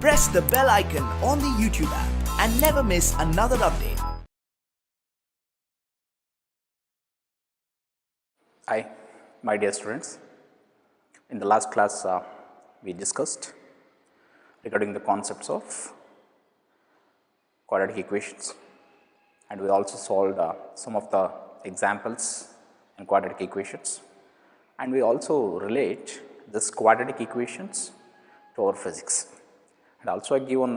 press the bell icon on the YouTube app and never miss another update. Hi, my dear students. In the last class, we discussed regarding the concepts of quadratic equations, and we also solved some of the examples in quadratic equations, and we also relate this quadratic equations to our physics. And also I give one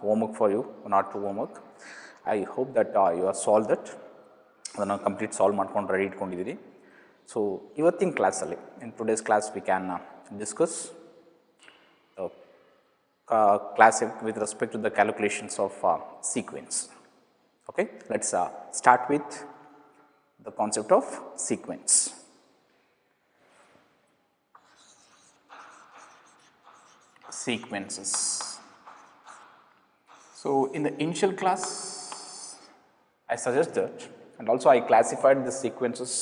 homework for you, one or two homework. I hope that you have solved it. ಅದನ್ನು complete solve ಮಾಡ್ಕೊಂಡು ready ಇಟ್ಕೊಂಡಿದ್ದೀರಿ. So ಇವತ್ತಿನ ಕ್ಲಾಸಲ್ಲಿ in today's class we can discuss class with respect to the calculations of sequence. Okay, let's start with the concept of sequence. Sequences. So in the initial class I suggested, and also I classified the sequences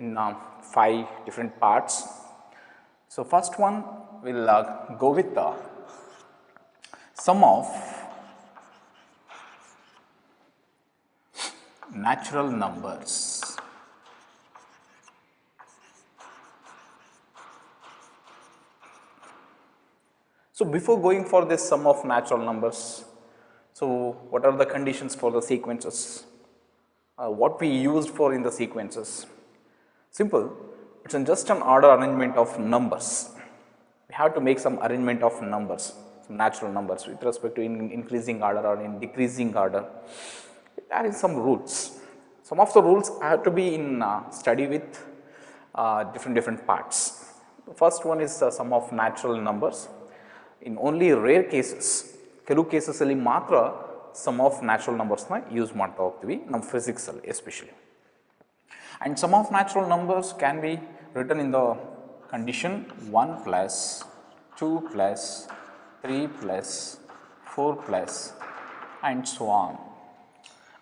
in 5 different parts. So first one will go with the sum of natural numbers. So before going for this sum of natural numbers, so what are the conditions for the sequences? What we used for in the sequences? Simple, it's just an order arrangement of numbers. We have to make some arrangement of numbers, some natural numbers with respect to increasing order or in decreasing order. There is some rules. Some of the rules have to be in study with different parts. The first one is sum of natural numbers. In only rare cases, ಕೆಲವು ಕೇಸಸಲ್ಲಿ ಮಾತ್ರ sum of natural ನಂಬರ್ಸ್ನ use ಮಾಡ್ತಾ ಹೋಗ್ತೀವಿ ನಮ್ಮ ಫಿಸಿಕ್ಸಲ್ಲಿ especially. And sum of natural numbers can be written in the condition 1 plus 2 plus 3 plus 4 plus and so on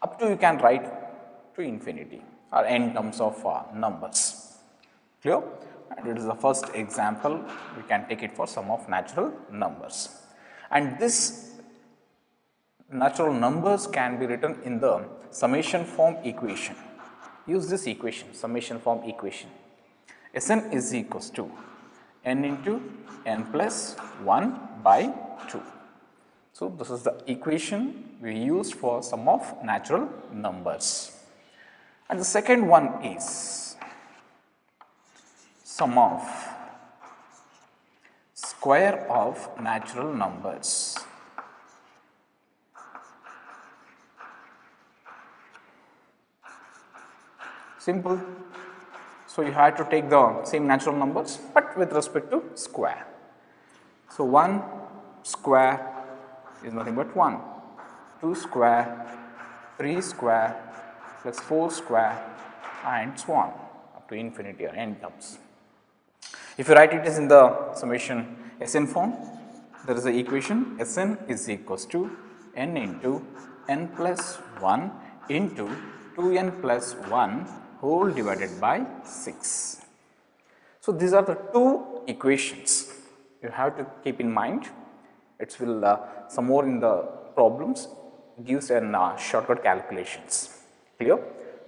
up to you can write to infinity or n terms of numbers. Clear? And it is the first example. We can take it for sum of natural numbers. And this natural numbers can be written in the summation form equation. Use this equation, summation form equation. Sn is equals to n into n plus 1 by 2. So this is the equation we used for sum of natural numbers. And the second one is sum of square of natural numbers. Simple. So you have to take the same natural numbers but with respect to square. So 1 square is nothing but 1, 2 square, 3 square plus 4 square and so on up to infinity or n terms. If you write it as in the summation Sn form, there is the equation Sn is equals to n into n plus 1 into 2n plus 1 whole divided by 6. So these are the two equations you have to keep in mind. It will some more in the problems gives an shortcut calculations. Clear?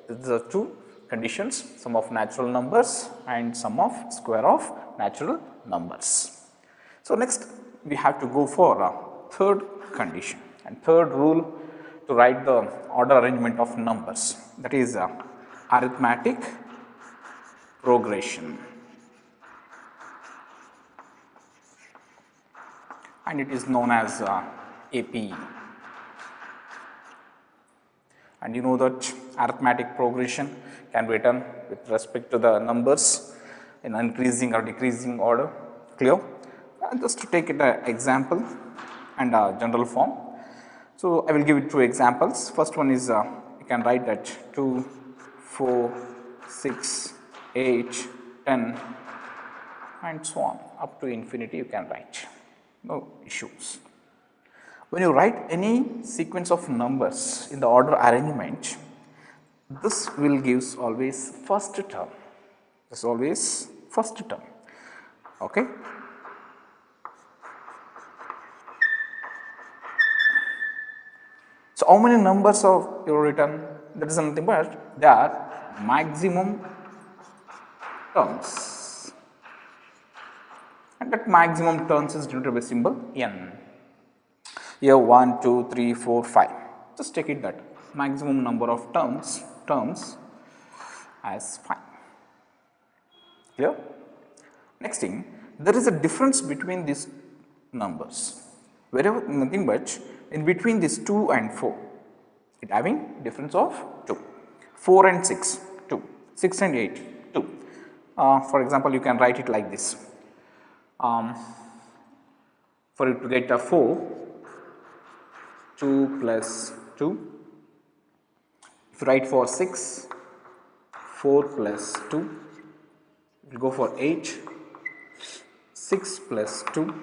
These are two conditions, sum of natural numbers and sum of square of natural numbers. So next we have to go for a third condition and third rule to write the order arrangement of numbers, that is arithmetic progression. And it is known as APE. And you know that arithmetic progression can be written with respect to the numbers in increasing or decreasing order. Clear? Just to take it an example and a general form. So I will give it two examples. First one is you can write that 2, 4, 6, 8, 10 and so on up to infinity you can write. No issues. When you write any sequence of numbers in the order arrangement, this will gives always first term. This is always first term. Okay. So, how many numbers of you return? That is nothing but they are maximum terms, and that maximum terms is denoted by symbol n. Here 1, 2, 3, 4, 5. Just take it that maximum number of terms as 5. Clear? Next thing, there is a difference between these numbers. Wherever nothing but in between these 2 and 4, it having difference of 2. 4 and 6, 2. 6 and 8, 2. For example, you can write it like this. For it to get a 4, 2 plus 2. If you write for 6, 4 plus 2. It will go for 8, 6 plus 2.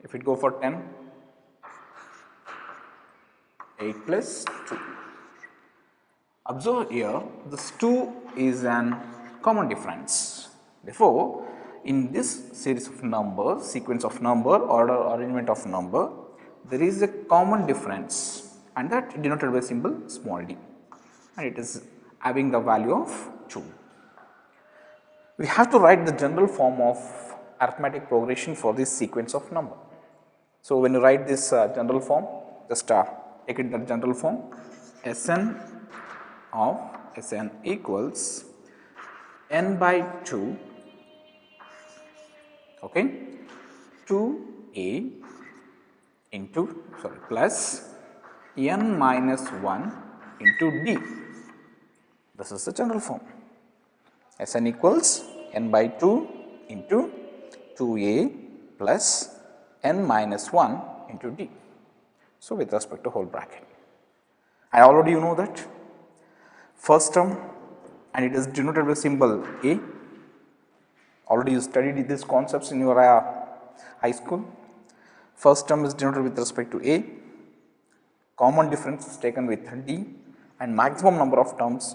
If it go for 10, 8 plus 2. Observe here, this 2 is an common difference. Therefore, in this series of numbers, sequence of number, order, arrangement of number, there is a common difference, and that denoted by symbol small d, and it is having the value of 2. We have to write the general form of arithmetic progression for this sequence of number. So, when you write this general form, just take it the general form. Sn of Sn equals n by 2, okay, 2a into plus n minus 1 into d. This is the general form. Sn equals n by 2 into 2a plus n minus 1 into d. So, with respect to whole bracket, I already you know that first term, and it is denoted by symbol a. Already you studied these concepts in your high school. First term is denoted with respect to a, common difference is taken with d, and maximum number of terms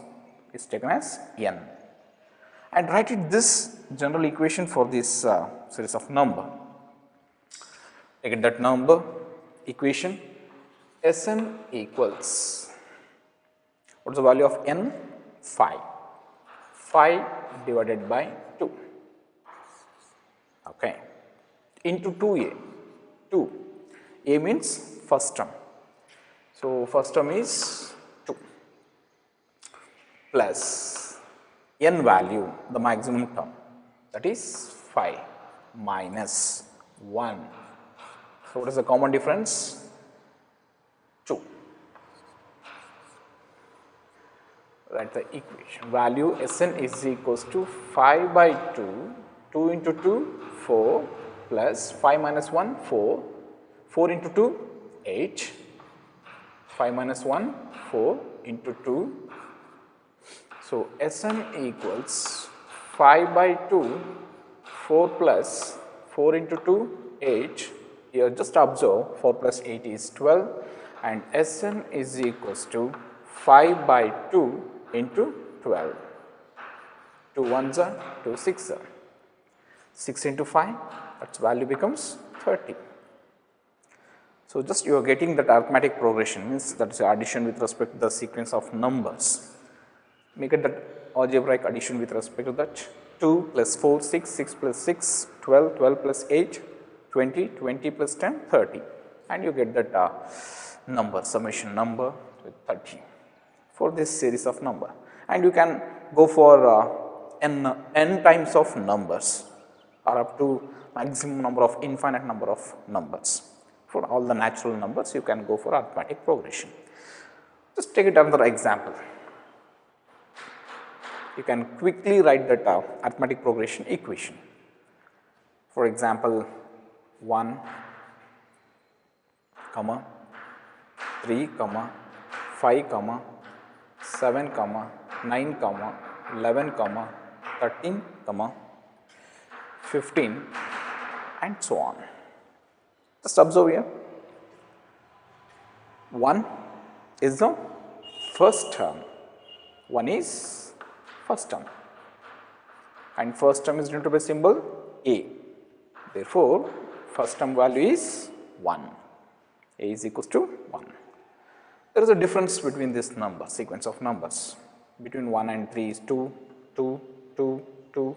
is taken as n. And write it this general equation for this series of number. Take it that number equation. Sn equals, what is the value of n? 5. 5 divided by 2, okay, into 2a. 2, a means first term. So, first term is 2 plus n value, the maximum term, that is 5 minus 1. So, what is the common difference? 2. Write the equation. Value Sn is equals to 5 by 2, 2 into 2, 4, plus 5 minus 1, 4, 4 into 2, 8, 5 minus 1, 4 into 2. So, Sn equals 5 by 2, 4 plus 4 into 2, 8. Here just observe 4 plus 8 is 12, and Sn is equals to 5 by 2 into 12. 2 ones are 2 6 are 6 into 5, its value becomes 30. So, just you are getting that arithmetic progression, means that is addition with respect to the sequence of numbers. Make it that algebraic addition with respect to that. 2 plus 4, 6, 6 plus 6, 12, 12 plus 8, 20, 20 plus 10, 30, and you get that number, summation number with 30 for this series of number. And you can go for n times of numbers, or up to maximum number of infinite number of numbers. For all the natural numbers, you can go for arithmetic progression. Just take it another example. You can quickly write that arithmetic progression equation. For example, 1, 3, 5, 7, 9, 11, 13, 15, and so on. Just observe here. 1 is the first term. 1 is first term, and first term is denoted by symbol a. Therefore, first term value is 1. A is equals to 1. there is a difference between this number, sequence of numbers. Between 1 and 3 is 2, 2, 2, 2,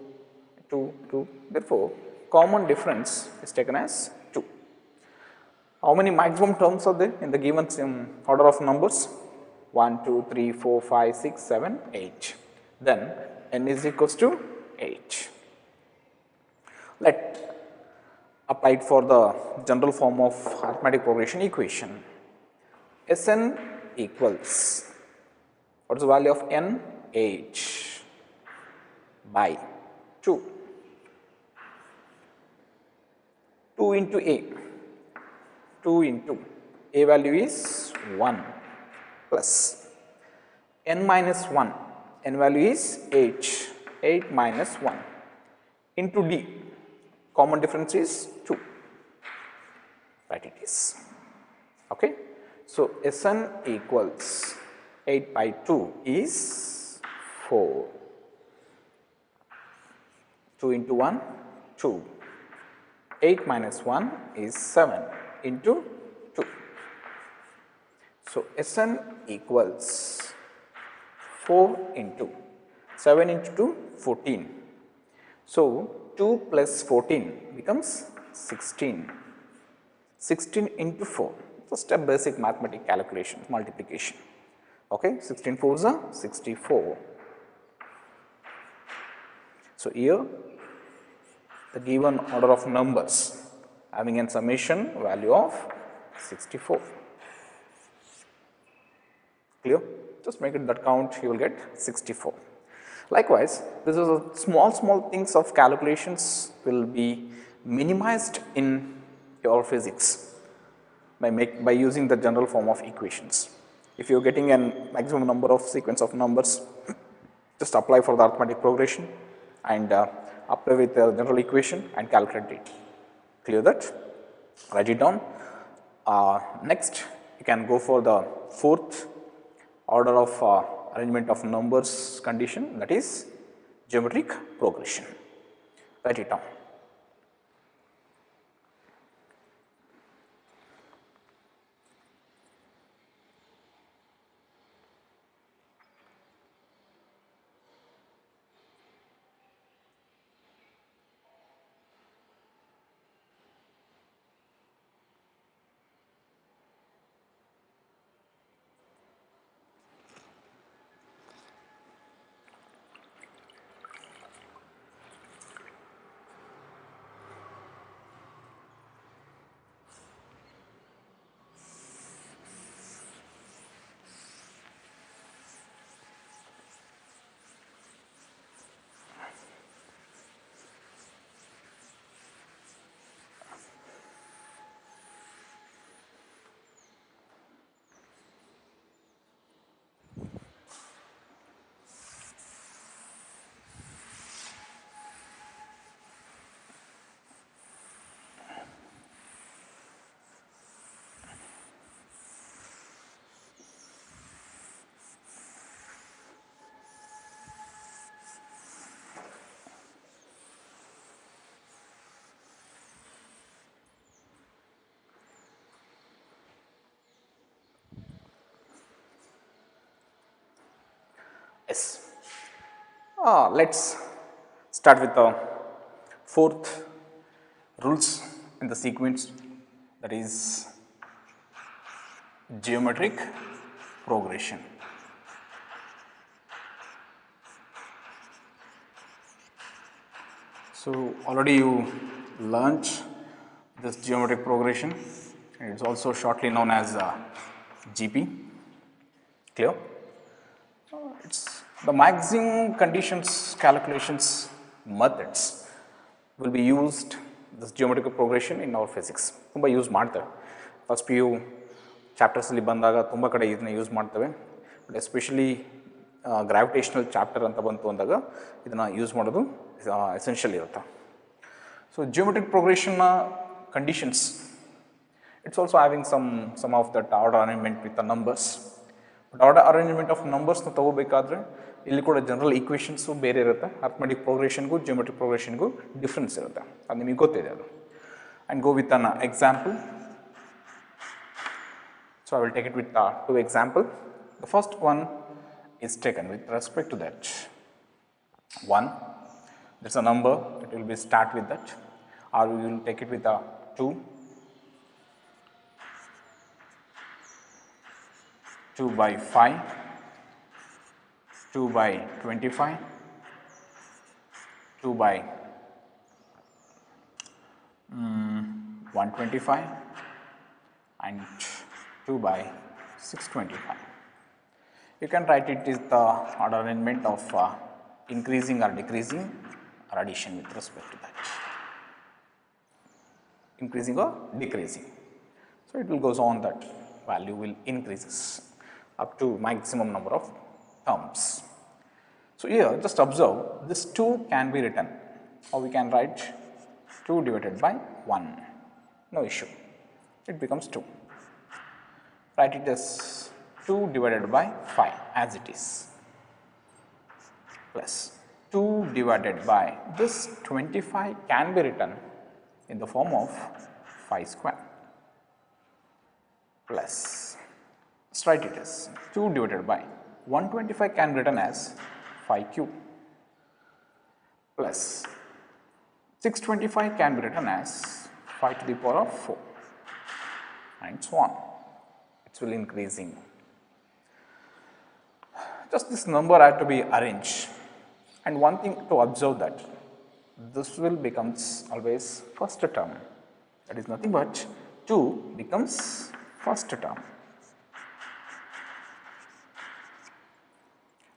2, 2. Therefore, common difference is taken as 2. How many maximum terms are there in the given order of numbers? 1, 2, 3, 4, 5, 6, 7, 8. Then n is equals to 8. Let apply it for the general form of arithmetic progression equation. Sn equals, what is the value of n? 8 by 2. 2 into a. 2 into a value is 1 plus n minus 1. N value is 8. 8 minus 1 into d. Common difference is 2. Right, it is. Okay. So, Sn equals 8 by 2 is 4. 2 into 1, 2. 8 minus 1 is 7 into 2. So, Sn equals 4 into 7 into 2, 14. So, 2 plus 14 becomes 16. 16 into 4. Just a basic mathematical calculation, multiplication. Okay, 16 fours are 64. So, here the given order of numbers having a summation value of 64. Clear? Just make it that count, you will get 64. Likewise, this is a small things of calculations will be minimized in your physics by using the general form of equations. If you are getting a maximum number of sequence of numbers, just apply for the arithmetic progression and apply with the general equation and calculate it. Clear that? Write it down. Next, you can go for the fourth order of arrangement of numbers condition, that is geometric progression. Write it down. Yes. Let's start with the fourth rules in the sequence, that is geometric progression. So, already you learnt this geometric progression, and it is also shortly known as GP. Clear? It's the maximum conditions calculations methods will be used this geometrical progression in our physics. ತುಂಬ use ಮಾಡ್ತೇವೆ. First P U ಚಾಪ್ಟರ್ಸಲ್ಲಿ ಬಂದಾಗ ತುಂಬ ಕಡೆ ಇದನ್ನ use ಮಾಡ್ತೇವೆ. But especially gravitational chapter ಅಂತ ಬಂತು ಅಂದಾಗ ಇದನ್ನು ಯೂಸ್ ಮಾಡೋದು ಎಸೆನ್ಷಿಯಲ್ ಇರುತ್ತೆ. ಸೊ ಜಿಯೋಮೆಟ್ರಿಕ್ ಪ್ರೋಗ್ರೆಷನ್ನ conditions, it's also having some of that order arrangement with the numbers. But order arrangement of ನಂಬರ್ಸ್ನ ತಗೋಬೇಕಾದ್ರೆ ಇಲ್ಲಿ ಕೂಡ ಜನರಲ್ ಈಕ್ವೇಷನ್ಸು ಬೇರೆ ಇರುತ್ತೆ. ಅರ್ಥಮೆಟಿಕ್ ಪ್ರೋಗ್ರೆಷನ್ಗೂ ಜಿಯೋಮೆಟ್ರಿಕ್ ಪ್ರೋಗ್ರೆಷನ್ಗೂ ಡಿಫ್ರೆನ್ಸ್ ಇರುತ್ತೆ, ಅದು ನಿಮಗೆ ಗೊತ್ತಿದೆ ಅದು. And go with an example. So, I will take it with two example. The first one is taken with respect to that 1, there is a number, it will be start with that, or we will take it with a 2, 2 by 5, 2 by 25, 2 by 125 and 2 by 625. You can write it is the order arrangement of increasing or decreasing or addition with respect to that, increasing or decreasing. So, it will goes on that value will increases up to maximum number of terms. So, here just observe this 2 can be written, or we can write 2 divided by 1, no issue, it becomes 2. Write it as 2 divided by 5 as it is, plus 2 divided by this 25 can be written in the form of 5 square, plus let's write it as 2 divided by 125 can be written as 5 cube, plus 625 can be written as 5 to the power of 4 and so on. It will increasing. Just this number had to be arranged, and one thing to observe that this will becomes always first term, that is nothing but 2 becomes first term,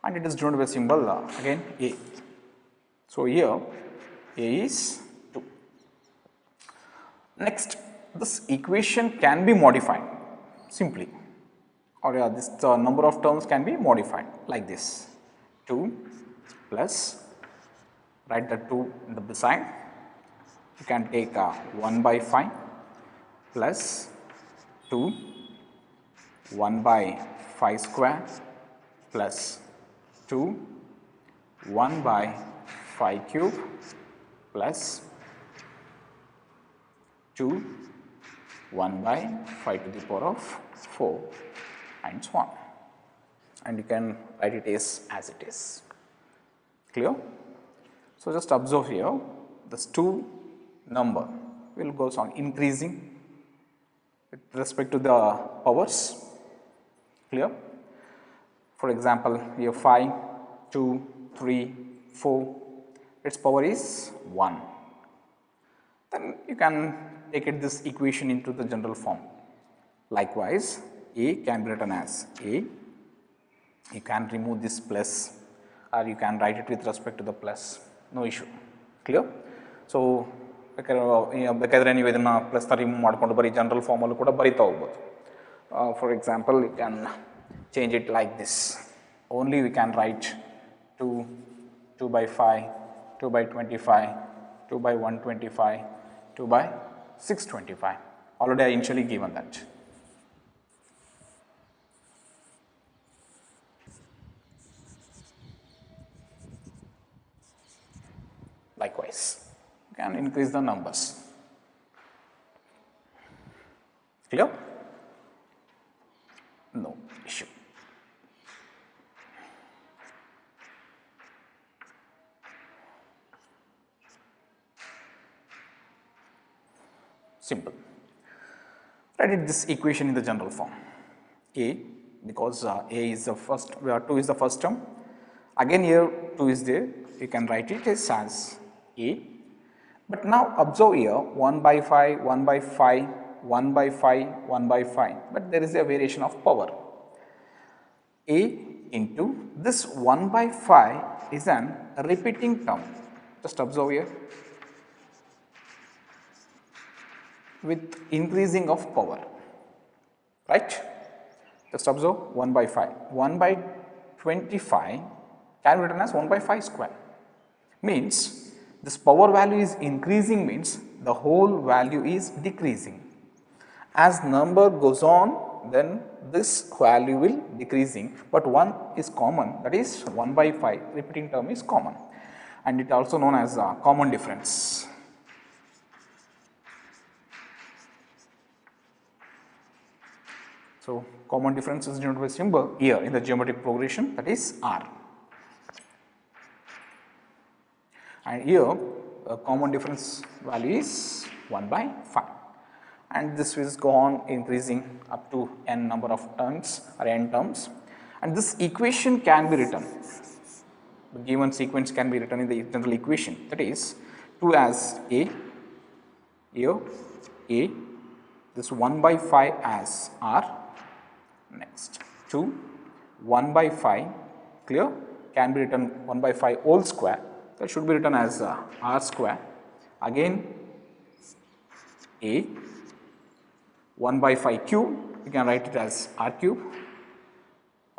and it is denoted by symbol again A. So, here A is 2. Next, this equation can be modified simply, or this number of terms can be modified like this, 2 plus, write the 2 in the beside, you can take 1 by 5 plus 2, 1 by 5 square plus 2, 1 by 5 cube plus 2, 1 by 5 to the power of 4 and so on, and you can write it as it is. Clear? So, just observe here this 2 number will goes on increasing with respect to the powers. Clear? For example, here 5, 2, 3, 4, its power is 1. Then you can take it this equation into the general form. Likewise, A can be written as A, you can remove this plus, or you can write it with respect to the plus, no issue. Clear? So, ಬೇಕಾದ್ರೆ ನೀವು ಇದನ್ನು ಪ್ಲಸ್ನ remove ಮಾಡಿಕೊಂಡು ಬರೀ general ಫಾರ್ಮಲ್ಲೂ ಕೂಡ ಬರಿತಾ ಹೋಗ್ಬೋದು. For example you can change it like this, only we can write 2, 2 by 5, 2 by 25, 2 by 125, 2 by 625, already I initially given that. Likewise, you can increase the numbers. Clear? No issue. Simple. Write it this equation in the general form. A, because A is the first, 2 is the first term. Again here 2 is there, you can write it as A. But now observe here 1 by 5, 1 by 5, 1 by 5, 1 by 5, but there is a variation of power. A into this 1 by 5 is an repeating term. Just observe here with increasing of power, right? Just observe 1 by 5. 1 by 25 can be written as 1 by 5 square. Means this power value is increasing, means the whole value is decreasing. As number goes on, then this value will decreasing, but 1 is common, that is 1 by 5, repeating term is common, and it also known as a common difference. So, common difference is denoted by symbol here in the geometric progression, that is R. And here a common difference value is 1 by 5, and this will go on increasing up to n number of terms or n terms, and this equation can be written, the given sequence can be written in the general equation, that is 2 as A, here A, this 1 by 5 as R, next 2, 1 by 5, clear, can be written 1 by 5 whole square, that should be written as R square, again A, 1 by 5 cube, you can write it as R cube,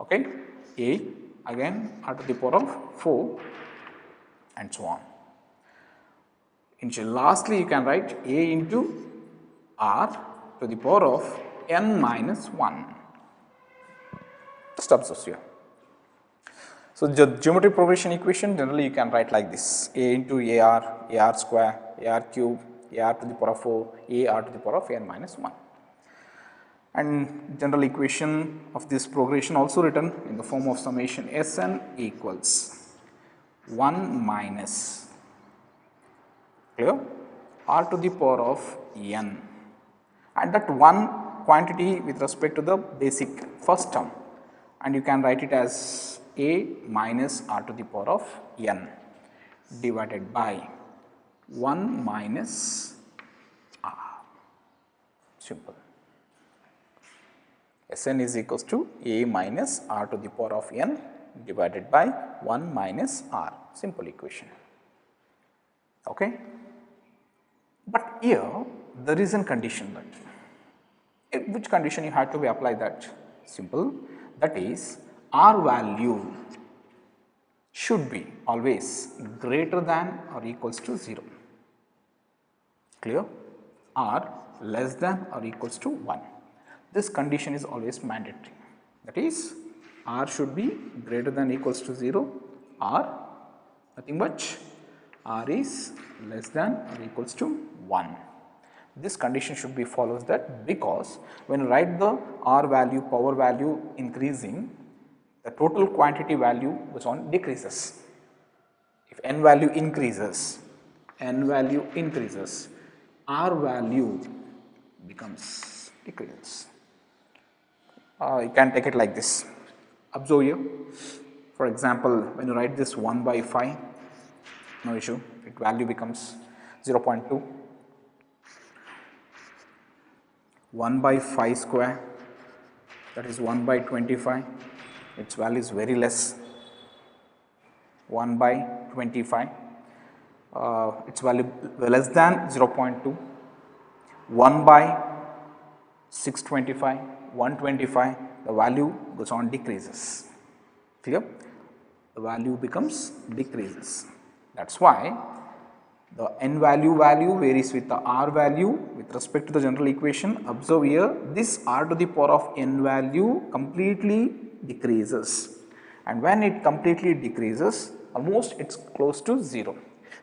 okay, A, again R to the power of 4 and so on. Lastly, you can write A into R to the power of n minus 1. Just observe here. So, the geometric progression equation generally you can write like this: A into AR square, AR cube, AR to the power of 4, AR to the power of n minus 1. And general equation of this progression also written in the form of summation Sn equals 1 minus, clear, R to the power of n, and that one quantity with respect to the basic first term, and you can write it as A minus R to the power of n divided by 1 minus R, simple. Sn is equals to A minus R to the power of n divided by 1 minus R, simple equation, okay. But here there is a condition, that which condition you have to be apply, that simple, that is R value should be always greater than or equals to 0, clear, R less than or equals to 1. This condition is always mandatory, that is R should be greater than or equals to 0, or nothing but R is less than or equals to 1. This condition should be follows, that because when you write the R value, power value increasing, the total quantity value goes on decreases. If n value increases, R value becomes decreases. You can take it like this. Observe here. For example, when you write this 1 by 5, no issue, its value becomes 0.2. 1 by 5 square, that is 1 by 25, its value is very less, 1 by 25, its value less than 0.2, 1 by 625, 125, the value goes on decreases, clear, the value becomes decreases. That is why the n value varies with the R value with respect to the general equation. Observe here, this R to the power of n value completely decreases, and when it completely decreases, almost it is close to 0.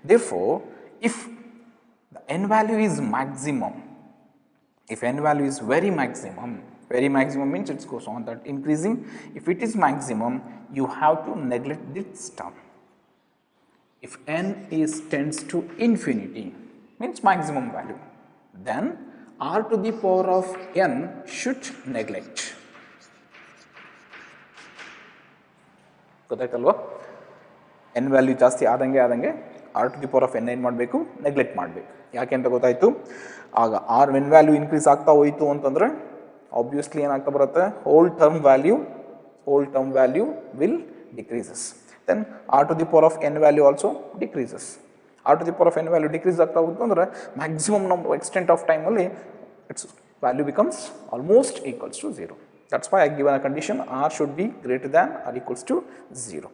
Therefore, if the n value is maximum, if n value is very maximum means it goes on that increasing. If it is maximum, you have to neglect this term. If n is tends to infinity, means maximum value, then R to the power of n should neglect. ಗೊತ್ತಾಯ್ತಲ್ವಾ, n value ಜಾಸ್ತಿ ಆದಂಗೆ R to the power of n ಏನು ಮಾಡಬೇಕು, neglect ಮಾಡಬೇಕು. ಯಾಕೆ ಅಂತ ಗೊತ್ತಾಯಿತು. ಆಗ R n value increase ಆಗ್ತಾ ಹೋಯಿತು ಅಂತಂದರೆ ಆಬ್ವಿಯಸ್ಲಿ ಏನಾಗ್ತಾ ಬರುತ್ತೆ, whole term value will decreases. Then R to the power of n value also decreases. R to the power of n value decrease ಆಗ್ತಾ ಹೋಗುತ್ತೆ ಅಂದರೆ maximum number extent of time ಅಲ್ಲಿ its value becomes almost equals to 0. That's why I given a condition R should be greater than or equals to 0.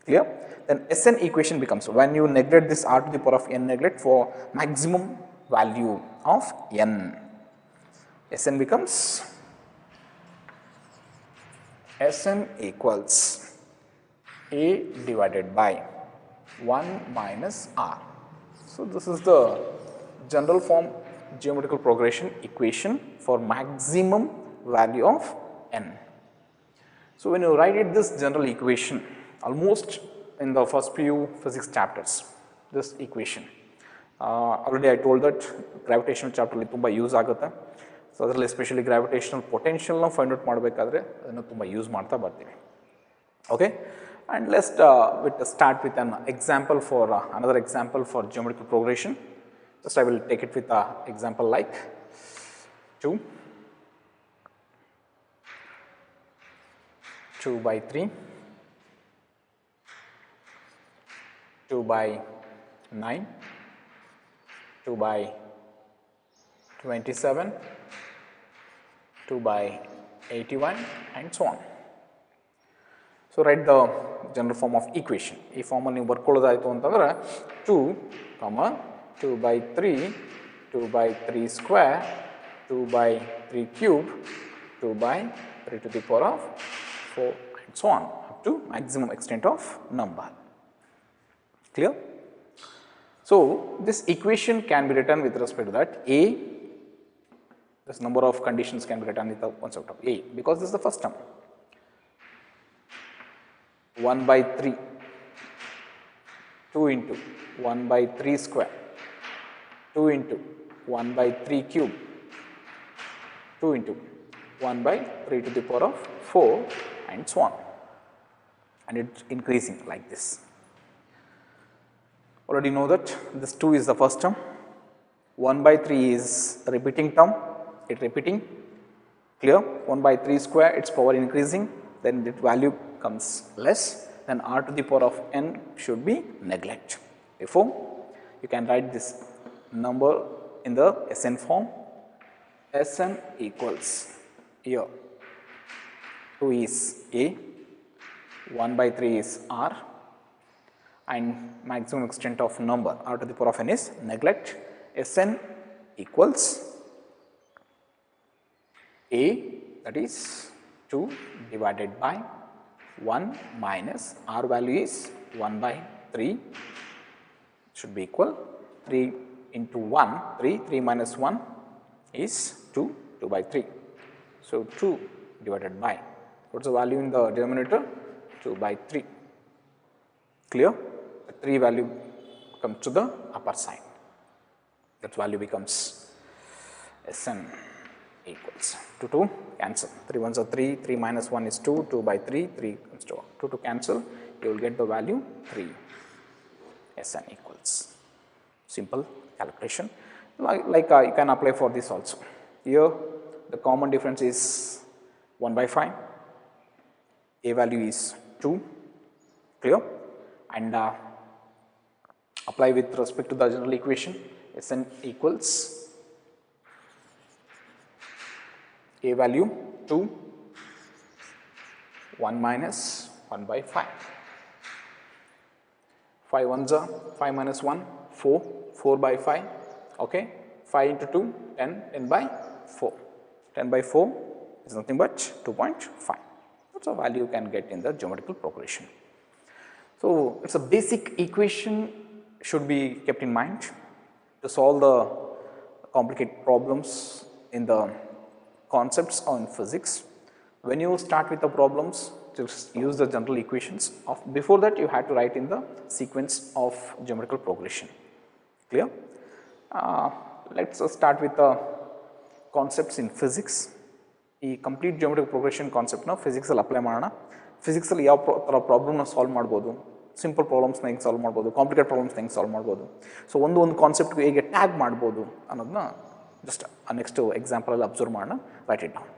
Clear? Then Sn equation becomes, when you neglect this R to the power of n neglect for maximum value of n, Sn becomes Sn equals A divided by 1 minus R. So, this is the general form geometrical progression equation for maximum value of n. So when you write it this general equation, almost in the first few physics chapters, this equation, already I told that gravitational chapter tumba use agutte. So ಅದರಲ್ಲಿ especially gravitational potential ನಾವು find out ಮಾಡಬೇಕಾದ್ರೆ ಅದನ್ನು ತುಂಬ use ಮಾಡ್ತಾ ಬರ್ತೀವಿ. Okay, and let's start with an example for another example for geometrical progression. Just I will take it with an example like 2 by 3, 2 by 9, 2 by 27, 2 by 81 and so on. So write the general form of equation. ಈ ಫಾರ್ಮಲ್ಲಿ ನೀವು ಬರ್ಕೊಳ್ಳೋದಾಯಿತು ಅಂತಂದರೆ 2 by 3, 2 by 3 square, 2 by 3 cube, 2 by 3 to the power of 4 and so on up to maximum extent of number. Clear? So this equation can be written with respect to that A, this number of conditions can be written with the concept of A because this is the first term. 1 by 3, 2 into 1 by 3 square, 2 into 1 by 3 cube, 2 into 1 by 3 to the power of 4 and so on, and it's increasing like this. Already know that this 2 is the first term, 1 by 3 is a repeating term, it repeating, clear, 1 by 3 square, its power increasing, then the value comes less, then r to the power of n should be neglect. Therefore, you can write this number in the Sn form. Sn equals here 2 is A, 1 by 3 is r, and maximum extent of number r to the power of n is neglect. Sn equals A, that is 2 divided by 1 minus r value is 1 by 3 should be equal 3 into 1, 3 minus 1 is 2, 2 by 3. So 2 divided by, what is the value in the denominator? 2 by 3. Clear? The 3 value comes to the upper side. That value becomes Sn equals 2 to cancel. 3 ones are 3, 3 minus 1 is 2, 2 by 3, 3 comes to 2 to cancel, you will get the value 3. Sn equals. Simple calculation. Like you can apply for this also. Here the common difference is 1 by 5, A value is 2, clear, and apply with respect to the general equation. Sn equals A value 2, 1 minus 1 by 5. 5 ones are 5 minus 1, 4, 4 by 5, okay, 5 into 2, 10, 10 by 4. 10 by 4 is nothing but 2.5. That's a value you can get in the geometrical progression. So it's a basic equation should be kept in mind to solve the complicated problems in the concepts on physics. When you start with the problems, just use the general equations. Before that, you had to write in the sequence of geometrical progression. Clear? Let's start with the concepts in physics. ಈ complete geometrical progression ಕಾನ್ಸೆಪ್ಟ್ನ ಫಿಸಿಕ್ಸಲ್ಲಿ apply ಮಾಡೋಣ. ಫಿಸಿಕ್ಸಲ್ಲಿ ಯಾವ ಥರ ಪ್ರಾಬ್ಲಮ್ನ solve ಮಾಡ್ಬೋದು, simple ಪ್ರಾಬ್ಲಮ್ಸ್ನ ಹೆಂಗೆ solve ಮಾಡ್ಬೋದು, complicate ಪ್ರಾಬ್ಲಮ್ಸ್ನ ಹೆಂಗೆ solve ಮಾಡ್ಬೋದು, so ಒಂದು ಕಾನ್ಸೆಪ್ಟ್ಗೆ ಹೇಗೆ ಟ್ಯಾಗ್ ಮಾಡ್ಬೋದು ಅನ್ನೋದನ್ನ ಜಸ್ಟ್ ನೆಕ್ಸ್ಟ್ ಎಕ್ಸಾಂಪಲಲ್ಲಿ ಅಬ್ಸರ್ವ್ ಮಾಡೋಣ. Right it down.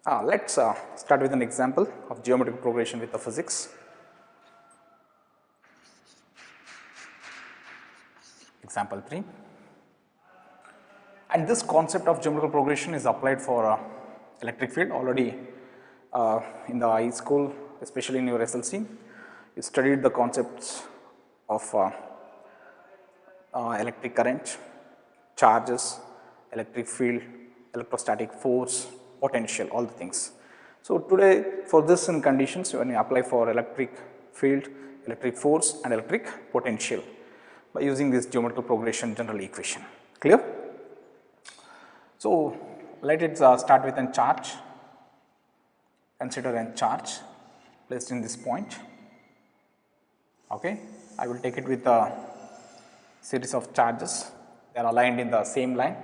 Let's start with an example of geometric progression with the physics. Example 3. And this concept of geometrical progression is applied for electric field already in the high school, especially in your SLC. You studied the concepts of electric current, charges, electric field, electrostatic force, potential, all the things. So today for this in conditions when you apply for electric field, electric force and electric potential by using this geometrical progression general equation. Clear? So let it start with a charge. Consider a charge placed in this point. Okay, I will take it with a series of charges. They are aligned in the same line.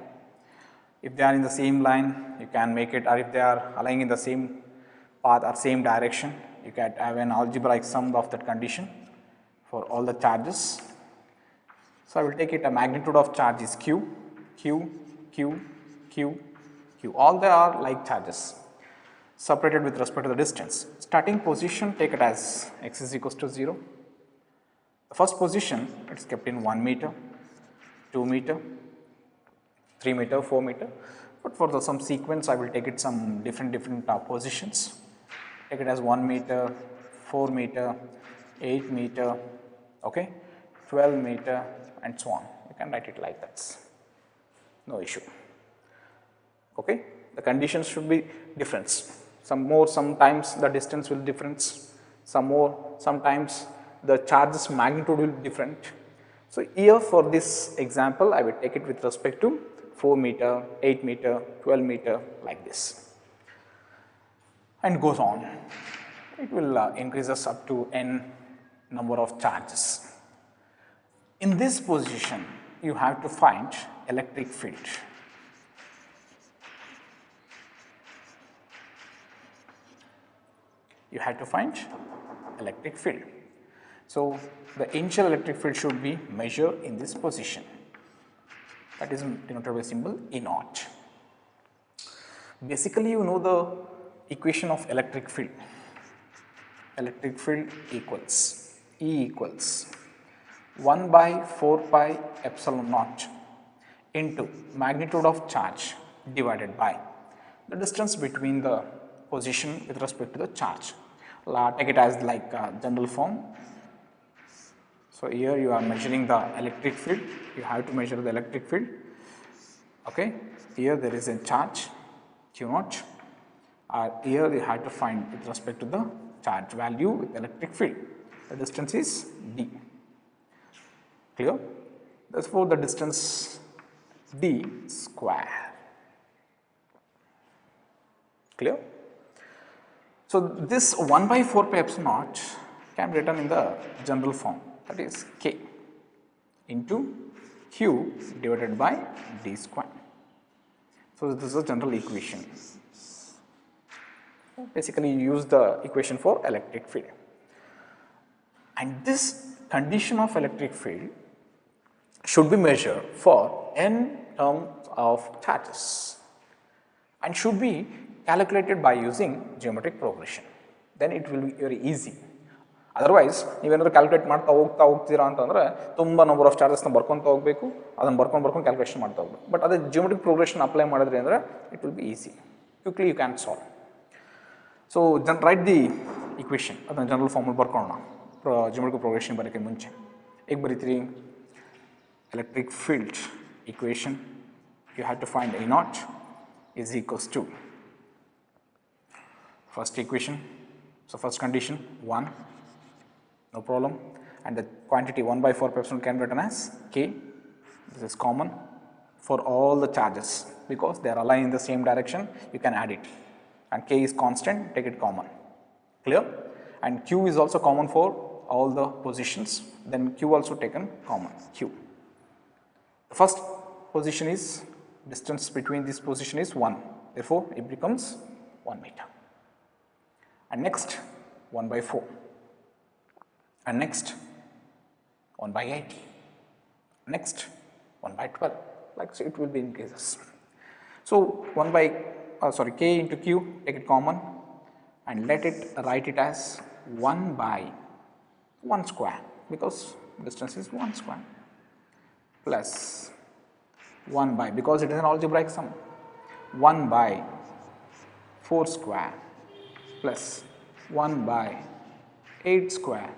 If they are in the same line, you can make it, or if they are aligning in the same path or same direction, you can have an algebraic sum of that condition for all the charges. So I will take it a magnitude of charge is Q, Q, Q, Q, Q. All they are like charges separated with respect to the distance. Starting position, take it as x is equals to 0. The first position, it is kept in 1 meter, 2 meter, 3 meter, 4 meter, but for the some sequence I will take it some different positions. Take it as 1 meter, 4 meter, 8 meter, okay, 12 meter and so on. You can write it like that, no issue. Okay, the conditions should be different. Some more, sometimes the distance will difference, some more, sometimes the charges magnitude will be different. So here for this example, I will take it with respect to 4 meter, 8 meter, 12 meter like this and goes on. It will increase us up to n number of charges. In this position, you have to find electric field. You have to find electric field. So the initial electric field should be measured in this position. That is denoted by symbol E naught. Basically, you know the equation of electric field. Electric field equals E equals 1 by 4 pi epsilon naught into magnitude of charge divided by the distance between the position with respect to the charge. Take it as like general form. So here you are measuring the electric field, you have to measure the electric field. Okay, here there is a charge Q naught. Here you have to find with respect to the charge value with electric field. The distance is d. Clear? Therefore, the distance d square. Clear? So this 1 by 4 pi epsilon naught can be written in the general form, that is k into q divided by d square. So this is a general equation. Basically, you use the equation for electric field. And this condition of electric field should be measured for n terms of charges and should be calculated by using geometric progression. Then it will be very easy. Otherwise, ನೀವೇನಾದರೂ calculate ಮಾಡ್ತಾ ಹೋಗ್ತೀರಾ ಅಂತಂದರೆ ತುಂಬ number of ಚಾರ್ಜಸ್ನ ಬರ್ಕೊತ ಹೋಗಬೇಕು, ಅದನ್ನು ಬರ್ಕೊಂಡು calculation ಮಾಡ್ತಾ ಹೋಗ್ಬೇಕು. ಬಟ್ ಅದೇ ಜಿಯೋಮೆಟ್ರಿಕ್ ಪ್ರೋಗ್ರೆಷನ್ ಅಪ್ಲೈ ಮಾಡಿದ್ರಿ ಅಂದರೆ it will be easy, quickly you can solve. So write the equation, ಅದನ್ನು ಜನರಲ್ ಫಾರ್ಮಲ್ಲಿ ಬರ್ಕೊಳ್ಳೋಣ. ಜಿಯೋಮೆಟ್ರಿಕ್ ಪ್ರೋಗ್ರೆಷನ್ ಬರೋಕ್ಕೆ ಮುಂಚೆ ಹೇಗೆ ಬರೀತೀರಿ? Electric field equation, you have to find E naught is equals to first equation, so first condition 1, no problem, and the quantity 1 by 4 pi epsilon can be written as k. This is common for all the charges because they are aligned in the same direction. You can add it, and k is constant, take it common. Clear? And q is also common for all the positions, then q also taken common, q. The first position is, distance between this position is 1, therefore it becomes 1 meter. And next 1 by 4, and next 1 by 8, next 1 by 12, like so it will be increases. So 1 by k into q, take it common and write it as 1 by 1 square, because distance is 1 square, plus 1 by, because it is an algebraic sum, 1 by 4 square plus 1 by 8 square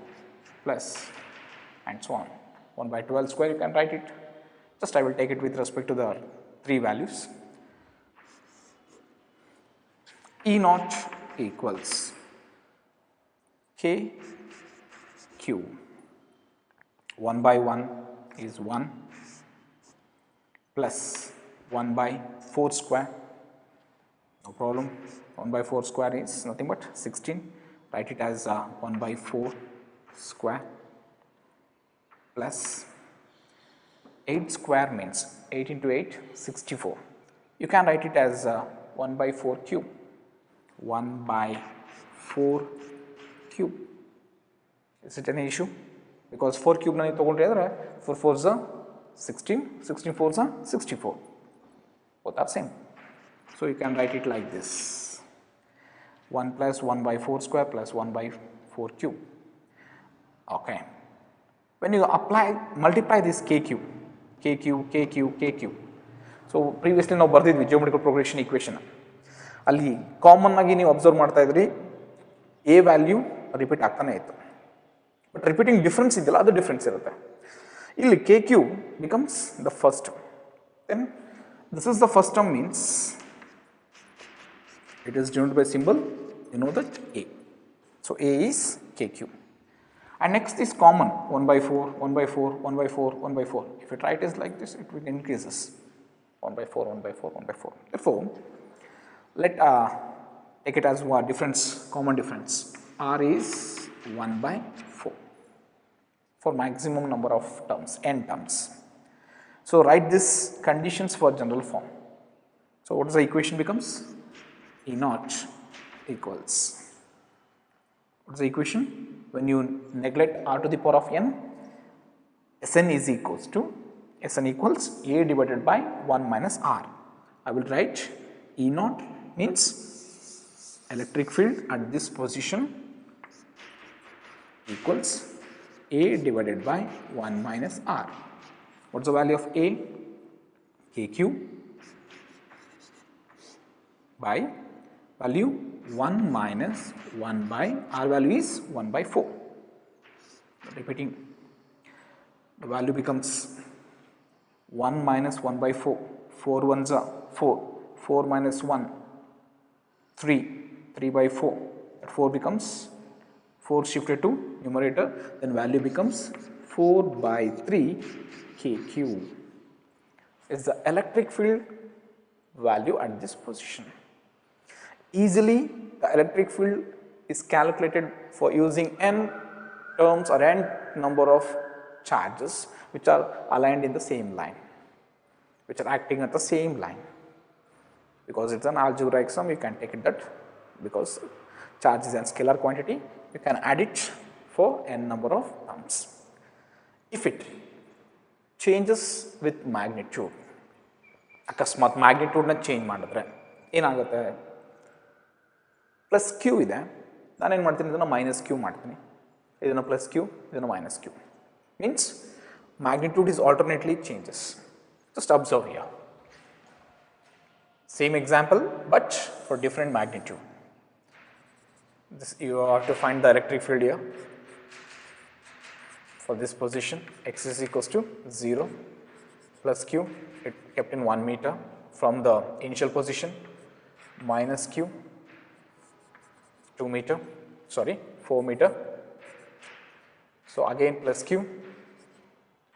plus and so on. 1 by 12 square you can write it. Just I will take it with respect to the 3 values. E naught equals k q. 1 by 1 is 1 plus 1 by 4 square, no problem. 1 by 4 square is nothing but 16, write it as 1 by 4 square plus 8 square means 8 into 8, 64. You can write it as 1 by 4 cube, 1 by 4 cube. Is it an issue? Because 4 cube nani tagondre 4 4s are 16, 16 4s are 64. Both are same. So you can write it like this: 1 plus 1 by 4 square plus 1 by 4 cube. Okay. When you multiply this kq, so previously ನಾವು ಬರ್ದಿದ್ವಿ geometrical progression equation. ಅಲ್ಲಿ common ಆಗಿ ನೀವು observe ಮಾಡ್ತಾ ಇದ್ರಿ a value repeat ಆಗ್ತಾನೆ ಇತ್ತು, but repeating difference ಇದೆಯಲ್ಲ ಅದು ಡಿಫರೆನ್ಸ್ ಇರುತ್ತೆ. ಇಲ್ಲಿ kq becomes the first term, then this is the first term means it is denoted by symbol, you know that a. So a is kq. And next is common, 1 by 4, 1 by 4, 1 by 4, 1 by 4. If you try it is like this, it will increases 1 by 4, 1 by 4, 1 by 4. Therefore, let take it as what difference, common difference. R is 1 by 4 for maximum number of terms, n terms. So write this conditions for general form. So what is the equation becomes? E naught equals, what is the equation? When you neglect r to the power of n, Sn is equals to, Sn equals a divided by 1 minus r. I will write E naught means electric field at this position equals a divided by 1 minus r. What is the value of a? kq by value 1 minus 1 by r value is 1 by 4. Repeating, the value becomes 1 minus 1 by 4, 4 ones are 4, 4 minus 1, 3, 3 by 4, that 4 becomes 4 shifted to numerator, then value becomes 4 by 3 kq is the electric field value at this position. Easily the electric field is calculated for using n terms or n number of charges which are aligned in the same line, which are acting at the same line. Because it is an algebraic sum, you can take it that because charge is a scalar quantity, you can add it for n number of terms. If it changes with magnitude, ಅಕಸ್ಮಾತ್ ಮ್ಯಾಗ್ನಿಟ್ಯೂಡ್ನ change ಮಾಡಿದ್ರೆ ಏನಾಗುತ್ತೆ, plus Q ಇದೆ, ನಾನೇನು ಮಾಡ್ತೀನಿ ಇದನ್ನು minus Q ಮಾಡ್ತೀನಿ, ಇದನ್ನು plus Q, ಇದನ್ನು minus Q, means magnitude is alternately changes. Just observe here. Same example but for different magnitude. This you have to find the electric field here. For this position, x is equals to 0 plus q, it kept in 1 meter from the initial position, minus q 2 meter, sorry 4 meter. So again plus q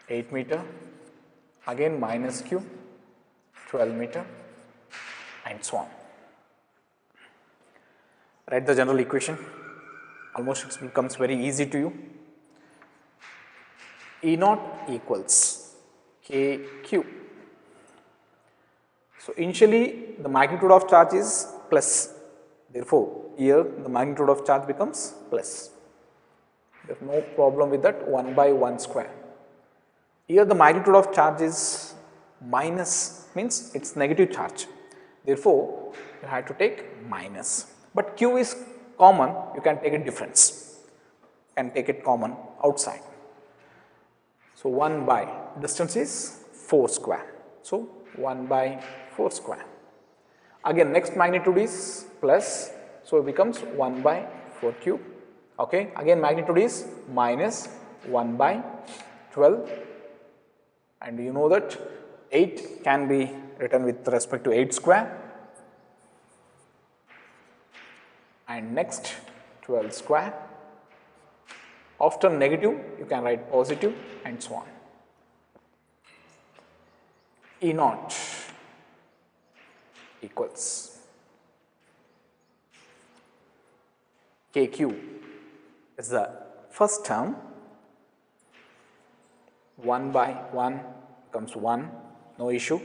8 meter, again minus q 12 meter and so on. Write the general equation, almost it becomes very easy to you. E naught equals kq. So initially the magnitude of charge is plus, therefore here the magnitude of charge becomes plus. There is no problem with that, 1 by 1 square. Here the magnitude of charge is minus, means it is negative charge. Therefore, you have to take minus. But Q is common, you can take a difference, you can take it common outside. So 1 by, distance is 4 square. So 1 by 4 square. Again next magnitude is plus, so it becomes 1 by 4 cube. Okay, again magnitude is minus 1 by 12, and you know that 8 can be written with respect to 8 square, and next 12 square. After negative you can write positive and so on. E naught equals KQ is the first term, 1 by 1 becomes 1, no issue,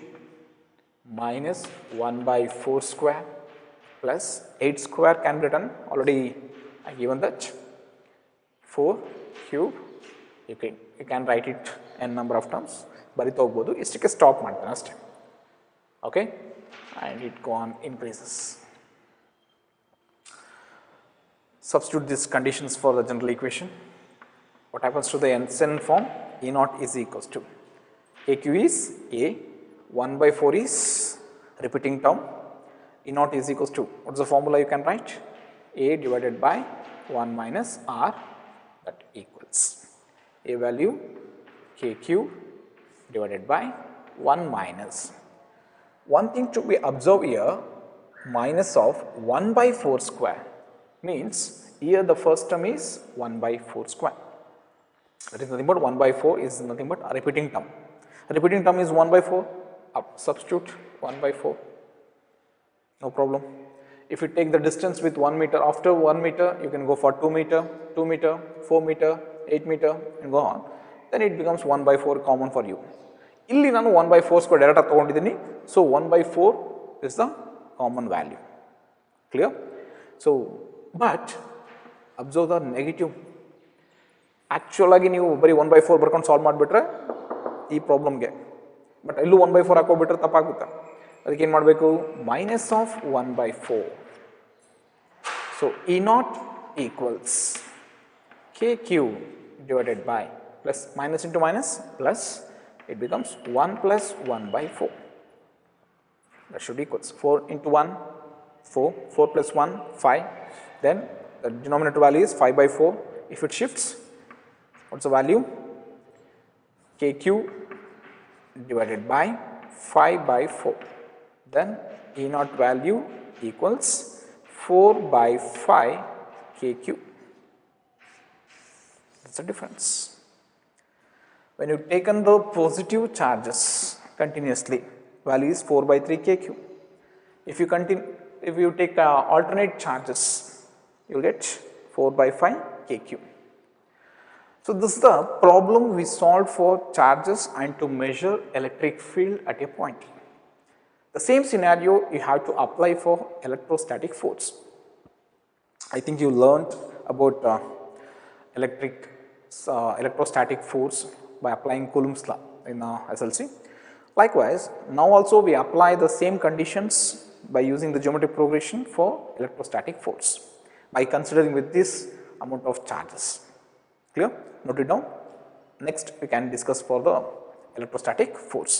minus 1 by 4 square plus 8 square can be written, already I given that, 4 cube, you can write it n number of terms, ಬರಿತಾ ಹೋಗ್ಬೋದು, ಇಷ್ಟಕ್ಕೆ stop ಮಾಡ್ತಾನೆ ಅಷ್ಟೇ. Okay, and it go on increases. Substitute these conditions for the general equation. What happens to the N form? E naught is equals to KQ is A, 1 by 4 is repeating term, E naught is equals to, what is the formula you can write? A divided by 1 minus R, that equals A value KQ divided by 1 minus. One thing to be observed here, minus of 1 by 4 square means here the first term is 1 by 4 square. That is nothing but 1 by 4 is nothing but a repeating term. A repeating term is 1 by 4, substitute 1 by 4, no problem. If you take the distance with 1 meter, after 1 meter you can go for 2 meter, 2 meter, 4 meter, 8 meter and go on. Then it becomes 1 by 4 common for you. Illi nanu 1 by 4 square direct ತಗೊಂಡಿದ್ದೀನಿ, so 1 by 4 is the common value. Clear? So, but observe the negative. Actual ಆಗಿ ನೀವು ಬರೀ 1 by 4 ಬರ್ಕೊಂಡು solve ಮಾಡಿಬಿಟ್ರೆ ಈ ಪ್ರಾಬ್ಲಮ್ಗೆ, but ಇಲ್ಲೂ 1 by 4 ಹಾಕೋಬಿಟ್ರೆ ತಪ್ಪಾಗುತ್ತೆ. ಅದಕ್ಕೆ ಏನು ಮಾಡಬೇಕು? Minus of 1 by 4. So E naught equals KQ divided by, plus minus into minus plus, it becomes 1 plus 1 by 4. That should equals 4 into 1, 4, 4 plus 1, 5. Then the denominator value is 5 by 4. If it shifts, what's the value? KQ divided by 5 by 4. Then E naught value equals 4 by 5 KQ. That's the difference. When you taken the positive charges continuously, value is 4 by 3 KQ. If you take alternate charges, you will get 4 by 5 KQ. So this is the problem we solved for charges and to measure electric field at a point. The same scenario you have to apply for electrostatic force. I think you learned about electrostatic force by applying Coulomb's law in SLC. Likewise, now also we apply the same conditions by using the geometric progression for electrostatic force by considering with this amount of charges. Clear? Note it down. Next we can discuss for the electrostatic force.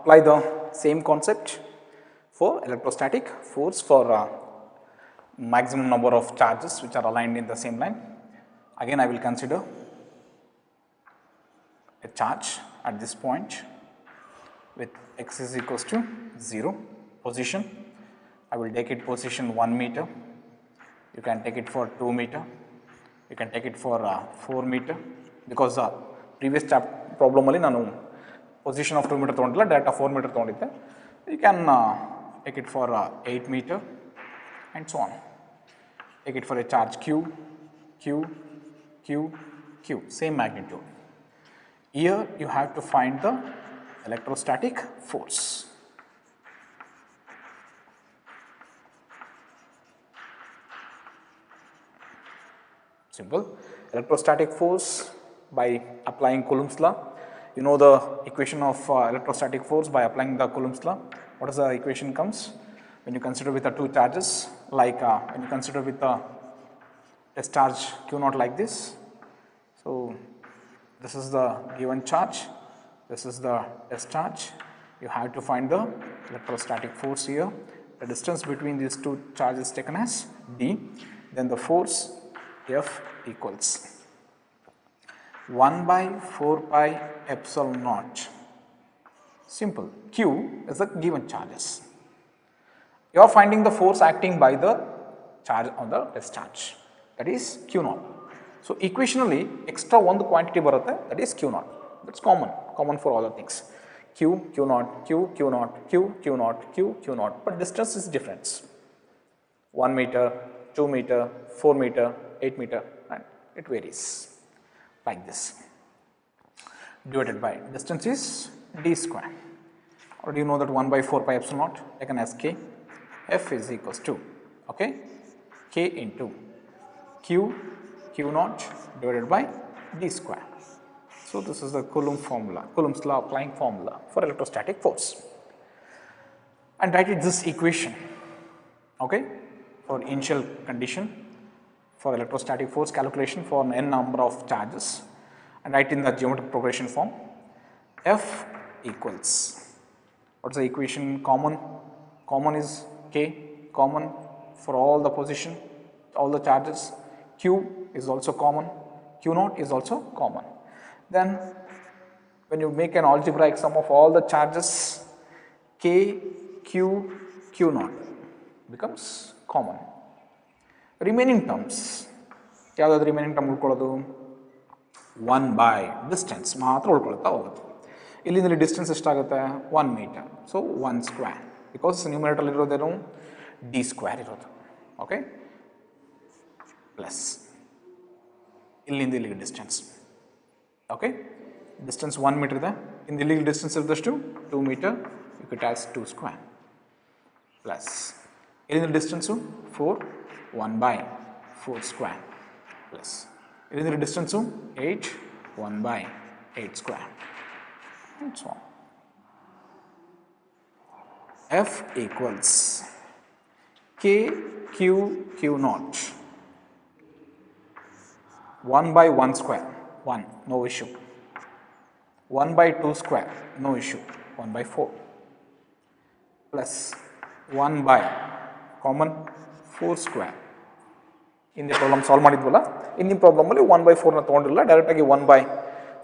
apply the same concept for electrostatic force for maximum number of charges which are aligned in the same line. Again, I will consider a charge at this point with x is equals to 0 position. I will take it position 1 meter. You can take it for 2 meter. You can take it for 4 meter, because previous problem alli nanu position of 2 meter ತಗೊಂಡಿಲ್ಲ, data 4 meter ತಗೊಂಡಿದ್ದೆ. You can take it for 8 meter and so on. Take it for a charge Q, Q, Q, Q, same magnitude. Here you have to find the electrostatic force. Simple. Electrostatic force by applying Coulomb's law. You know the equation of electrostatic force by applying the Coulomb's law. What is the equation comes when you consider with the two charges, like when you consider with the test charge Q naught like this. So this is the given charge, this is the test charge. You have to find the electrostatic force here. The distance between these two charges taken as d, then the force F equals 1 by 4 pi epsilon naught. Simple. Q is the given charges. You are finding the force acting by the charge on the test charge, that is Q naught. So equationally extra one quantity barutte, that is Q naught. That's common for all the things. Q, Q naught, Q, Q naught, Q, Q naught, Q, Q naught, but distance is different. 1 meter, 2 meter, 4 meter, 8 meter, and it varies like this. Divided by distance is d square. Or do you know that 1 by 4 pi epsilon naught taken as k? F is equals to, okay, k into Q, Q naught divided by d square. So this is the Coulomb formula, Coulomb's law applying formula for electrostatic force. And write it this equation, okay, for initial condition for electrostatic force calculation for n number of charges, and write in the geometric progression form. F equals, what's the equation common? Common is k, common for all the position, all the charges. Q is also common, Q naught is also common. Then when you make an algebraic sum of all the charges, k, q, q naught becomes common. Remaining terms, ಯಾವ್ದಾದ್ರು remaining term ಉಳ್ಕೊಳ್ಳೋದು 1 by distance ಮಾತ್ರ ಉಳ್ಕೊಳ್ತಾ ಹೋಗುತ್ತೆ. ಇಲ್ಲಿಂದ distance ಎಷ್ಟಾಗುತ್ತೆ? 1 metre. So 1 square, because numerator ಇರೋದೇನು D square ಇರೋದು, okay, plus ಇಲ್ಲಿಂದ ಇಲ್ಲಿಗೆ distance, okay, distance 1 metre ಇದೆ, ಇಂದ ಇಲ್ಲಿಗೆ ಡಿಸ್ಟೆನ್ಸ್ ಇರೋದಷ್ಟು 2 ಮೀಟರ್, ಯು ಕೆಟ್ ಆಸ್ 2 ಸ್ಕ್ವೇರ್, ಪ್ಲಸ್ ಇಲ್ಲಿಂದ ಡಿಸ್ಟೆನ್ಸು 4, 1 by 4 square, plus ಇಲ್ಲಿಂದ distance 8, 1 by 8 square, and so on. F equals k, q, q naught, 1 by 1 square, 1, no issue, 1 by 2 square, no issue, 1 by 4, plus 1 by common 4 square. In the problem solve ಮಾಡಿದ್ವಲ್ಲ, ಇನ್ನಿ problem ಅಲ್ಲಿ 1 by 4 ನ ತಗೊಂಡಿಲ್ಲ, direct ಆಗಿ 1 by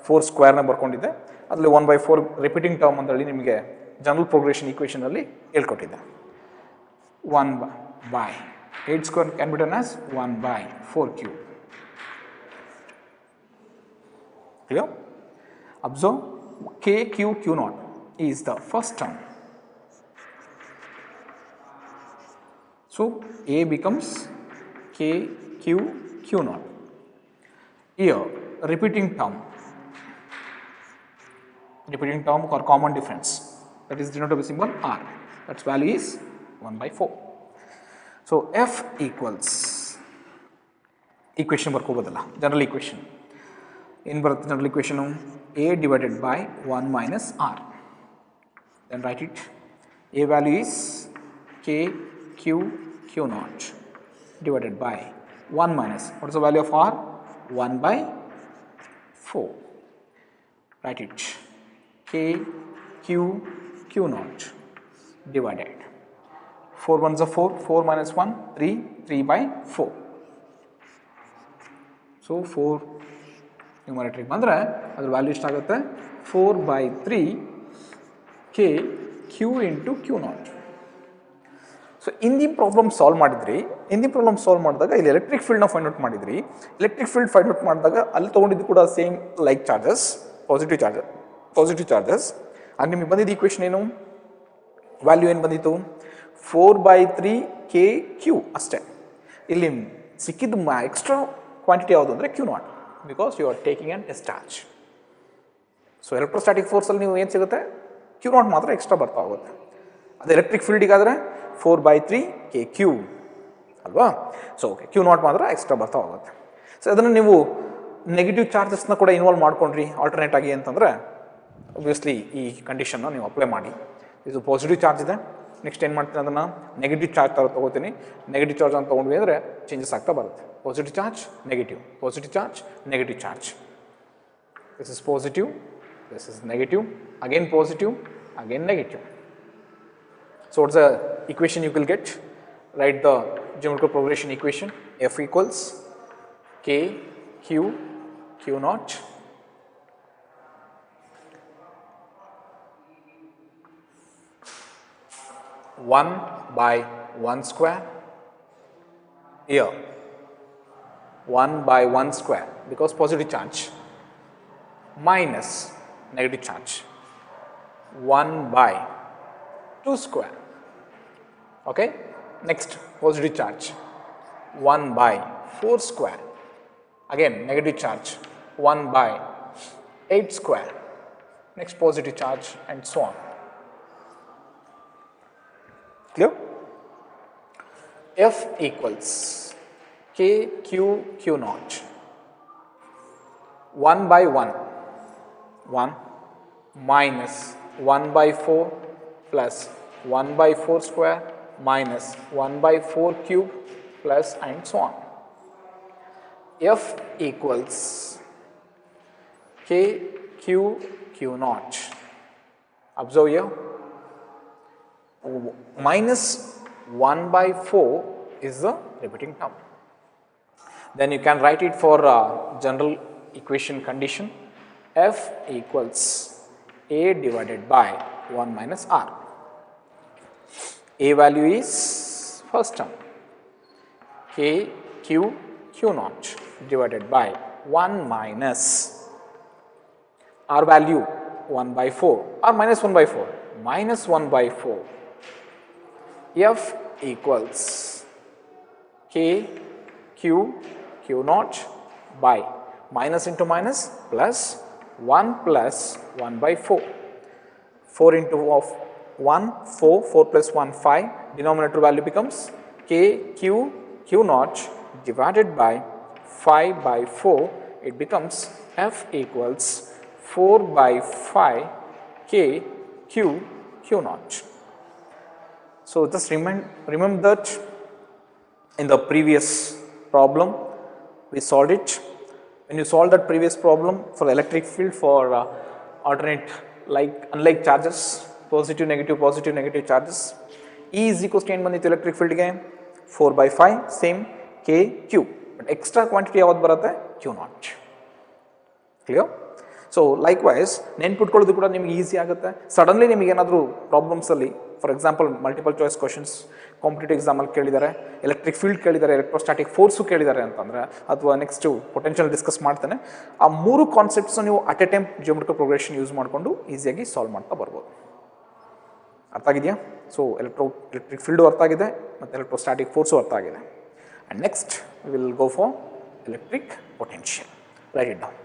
4 square ನ ಬರ್ಕೊಂಡಿದ್ದೆ. ಅದರಲ್ಲಿ 1 by 4 repeating term ಅಂತ ಹೇಳಿ ನಿಮಗೆ ಜನರಲ್ ಪ್ರೋಗ್ರೆಷನ್ ಈಕ್ವೇಷನ್ ಅಲ್ಲಿ ಹೇಳ್ಕೊಟ್ಟಿದ್ದೆ. 1 by 8 square can be written as 1 by 4 cube. Clear? Observe, k, q, q naught is the first term. So a becomes k, q, q naught. Here repeating term or common difference, that is denoted by symbol r, that's value is 1 by 4. So F equals, equation ಬರ್ಕೋಬೋದಲ್ಲ, general equation ಏನು ಬರುತ್ತೆ? General equation a divided by 1 minus r. Then write it, a value is k, q, q naught divided by 1 minus, what is the value of r? 1 by 4. Write it, k, q, Q naught divided 4 ones are 4, 4 minus 1, 3, 3 by 4. So 4 ನ್ಯೂಮರೇಟರ್ಗೆ ಬಂದರೆ ಅದ್ರ value ಎಷ್ಟಾಗುತ್ತೆ 4/3 K Q into Q not. So Hindi problem solve ಮಾಡಿದ್ರಿ, Hindi problem solve ಮಾಡಿದಾಗ ಇಲ್ಲಿ electric ಫೀಲ್ಡ್ನ find out ಮಾಡಿದ್ರಿ. Electric field find out ಮಾಡಿದಾಗ ಅಲ್ಲಿ ತೊಗೊಂಡಿದ್ದು ಕೂಡ same like charges, positive charges. ಆಗ ನಿಮಗೆ ಬಂದಿದ್ದು ಈಕ್ವೇಷನ್ ಏನು, ವ್ಯಾಲ್ಯೂ ಏನು ಬಂದಿತ್ತು 4/3 K Q ಅಷ್ಟೇ. ಇಲ್ಲಿ ಸಿಕ್ಕಿದ್ದು ಎಕ್ಸ್ಟ್ರಾ ಕ್ವಾಂಟಿಟಿ ಯಾವುದು ಅಂದರೆ Q naught, because you are taking on discharge. So electrostatic ಫೋರ್ಸಲ್ಲಿ ನೀವು ಏನು ಸಿಗುತ್ತೆ Q ನಾಟ್ ಮಾತ್ರ ಎಕ್ಸ್ಟ್ರಾ ಬರ್ತಾ ಹೋಗುತ್ತೆ. ಅದು ಎಲೆಕ್ಟ್ರಿಕ್ ಫೀಲ್ಡಿಗಾದರೆ 4/3 K Q ಅಲ್ವಾ. ಸೊ ಓಕೆ Q ನಾಟ್ ಮಾತ್ರ ಎಕ್ಸ್ಟ್ರಾ ಬರ್ತಾ ಹೋಗುತ್ತೆ. ಸೊ ಅದನ್ನು ನೀವು ನೆಗೆಟಿವ್ ಚಾರ್ಜಸ್ನ ಕೂಡ ಇನ್ವಾಲ್ವ್ ಮಾಡ್ಕೊಂಡ್ರಿ ಆಲ್ಟರ್ನೇಟ್ ಆಗಿ ಅಂತಂದರೆ ಒಬ್ವಿಯಸ್ಲಿ ಈ ಕಂಡೀಷನ್ನ ನೀವು ಅಪ್ಲೈ ಮಾಡಿ. ಇದು ಪಾಸಿಟಿವ್ ಚಾರ್ಜ್ ಇದೆ, ನೆಕ್ಸ್ಟ್ ಏನು ಮಾಡ್ತೀನಿ ಅದನ್ನು ನೆಗೆಟಿವ್ ಚಾರ್ಜ್ ಥರ ತೊಗೋತೀನಿ. ನೆಗೆಟಿವ್ ಚಾರ್ಜ್ ಅಂತ ತೊಗೊಂಡ್ವಿ ಅಂದರೆ ಚೇಂಜಸ್ ಆಗ್ತಾ ಬರುತ್ತೆ. Positive charge, positive charge, negative charge. This is positive, this is negative, again positive, again negative. So what's the equation you will get? Write the geometrical progression equation. F equals K Q Q naught one by 1 square, here 1 by 1 square because positive charge, minus negative charge 1 by 2 square. Okay, next positive charge 1 by 4 square, again negative charge 1 by 8 square, next positive charge, and so on. Clear? F equals K Q Q naught 1 by 1 minus 1 by 4 plus 1 by 4 square minus 1 by 4 cube plus and so on. F equals K Q Q naught. Observe here, minus 1 by 4 is the repeating term. Then you can write it for general equation condition. F equals A divided by 1 minus R. A value is first term, K Q Q naught divided by 1 minus R value 1 by 4 or minus 1 by 4, minus 1 by 4. F equals K Q Q naught by minus into minus plus 1 plus 1 by 4. 4 into of 1, 4, 4 plus 1, 5. Denominator value becomes K Q Q naught divided by 5 by 4. It becomes F equals 4 by 5 K Q Q naught. So just remember that in the previous problem we solved it. When you solve that previous problem for electric field for alternate unlike charges, positive negative charges, E is equals to ಏನು ಬಂದಿತ್ತು electric field ಗೆ 4 by 5 same K Q, but extra quantity ಯಾವ್ದು ಬರುತ್ತೆ Q naught. Clear? So likewise ನೆನ್ಪಿಟ್ಕೊಳ್ಳೋದು ಕೂಡ ನಿಮಗೆ easy ಆಗುತ್ತೆ. Suddenly ನಿಮಗೆ ಏನಾದರೂ ಪ್ರಾಬ್ಲಮ್ಸಲ್ಲಿ for example multiple choice questions competitive ಎಕ್ಸಾಮಲ್ಲಿ ಕೇಳಿದ್ದಾರೆ, ಎಲೆಕ್ಟ್ರಿಕ್ ಫೀಲ್ಡ್ ಕೇಳಿದ್ದಾರೆ, ಎಲೆಕ್ಟ್ರೋಸ್ಟಾಟಿಕ್ ಫೋರ್ಸು ಕೇಳಿದ್ದಾರೆ ಅಂತಂದರೆ, ಅಥವಾ ನೆಕ್ಸ್ಟು ಪೊಟೆನ್ಷಿಯಲ್ ಡಿಸ್ಕಸ್ ಮಾಡ್ತಾನೆ, ಆ ಮೂರು ಕಾನ್ಸೆಪ್ಟ್ಸ್ನ ನೀವು at A time geometrical progression use ಮಾಡಿಕೊಂಡು ಈಸಿಯಾಗಿ ಸಾಲ್ವ್ ಮಾಡ್ತಾ ಬರ್ಬೋದು. ಅರ್ಥ ಆಗಿದೆಯಾ? ಸೊ ಎಲೆಕ್ಟ್ರಿಕ್ ಫೀಲ್ಡು ಅರ್ಥ ಆಗಿದೆ ಮತ್ತು ಎಲೆಕ್ಟ್ರೋಸ್ಟಾಟಿಕ್ ಫೋರ್ಸು ಅರ್ಥ ಆಗಿದೆ. And next will go for electric potential. Right it down.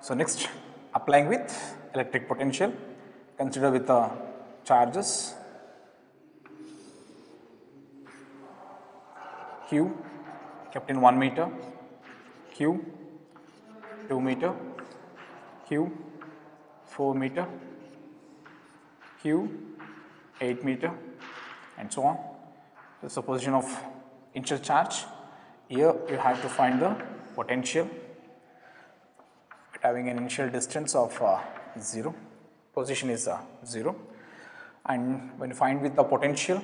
So next, applying with electric potential, consider with the charges Q kept in 1 meter, Q 2 meter, Q 4 meter, Q 8 meter, and so on. This is the position of initial charge. Here you have to find the potential at having an initial distance of 0. Position is 0, and when you find with the potential,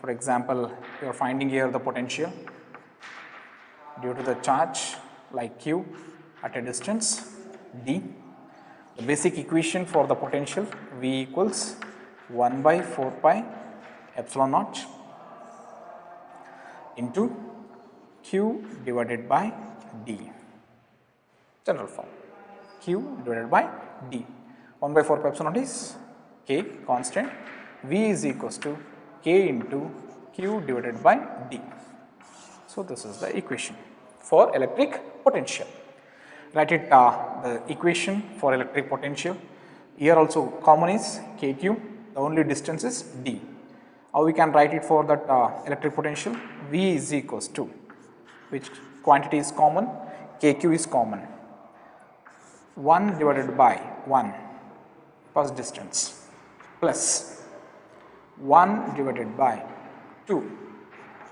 for example, you are finding here the potential due to the charge like Q at a distance d. The basic equation for the potential V equals 1 by 4 pi epsilon naught into Q divided by d. General form, Q divided by d. 1 by 4 pi epsilon naught is K constant. V is equals to K into Q divided by d. So this is the equation for electric potential. Write it the equation for electric potential. Here also common is KQ, the only distance is d. How we can write it for that electric potential? V is equals to, which quantity is common? KQ is common. 1 divided by 1 first distance plus 1 divided by 2,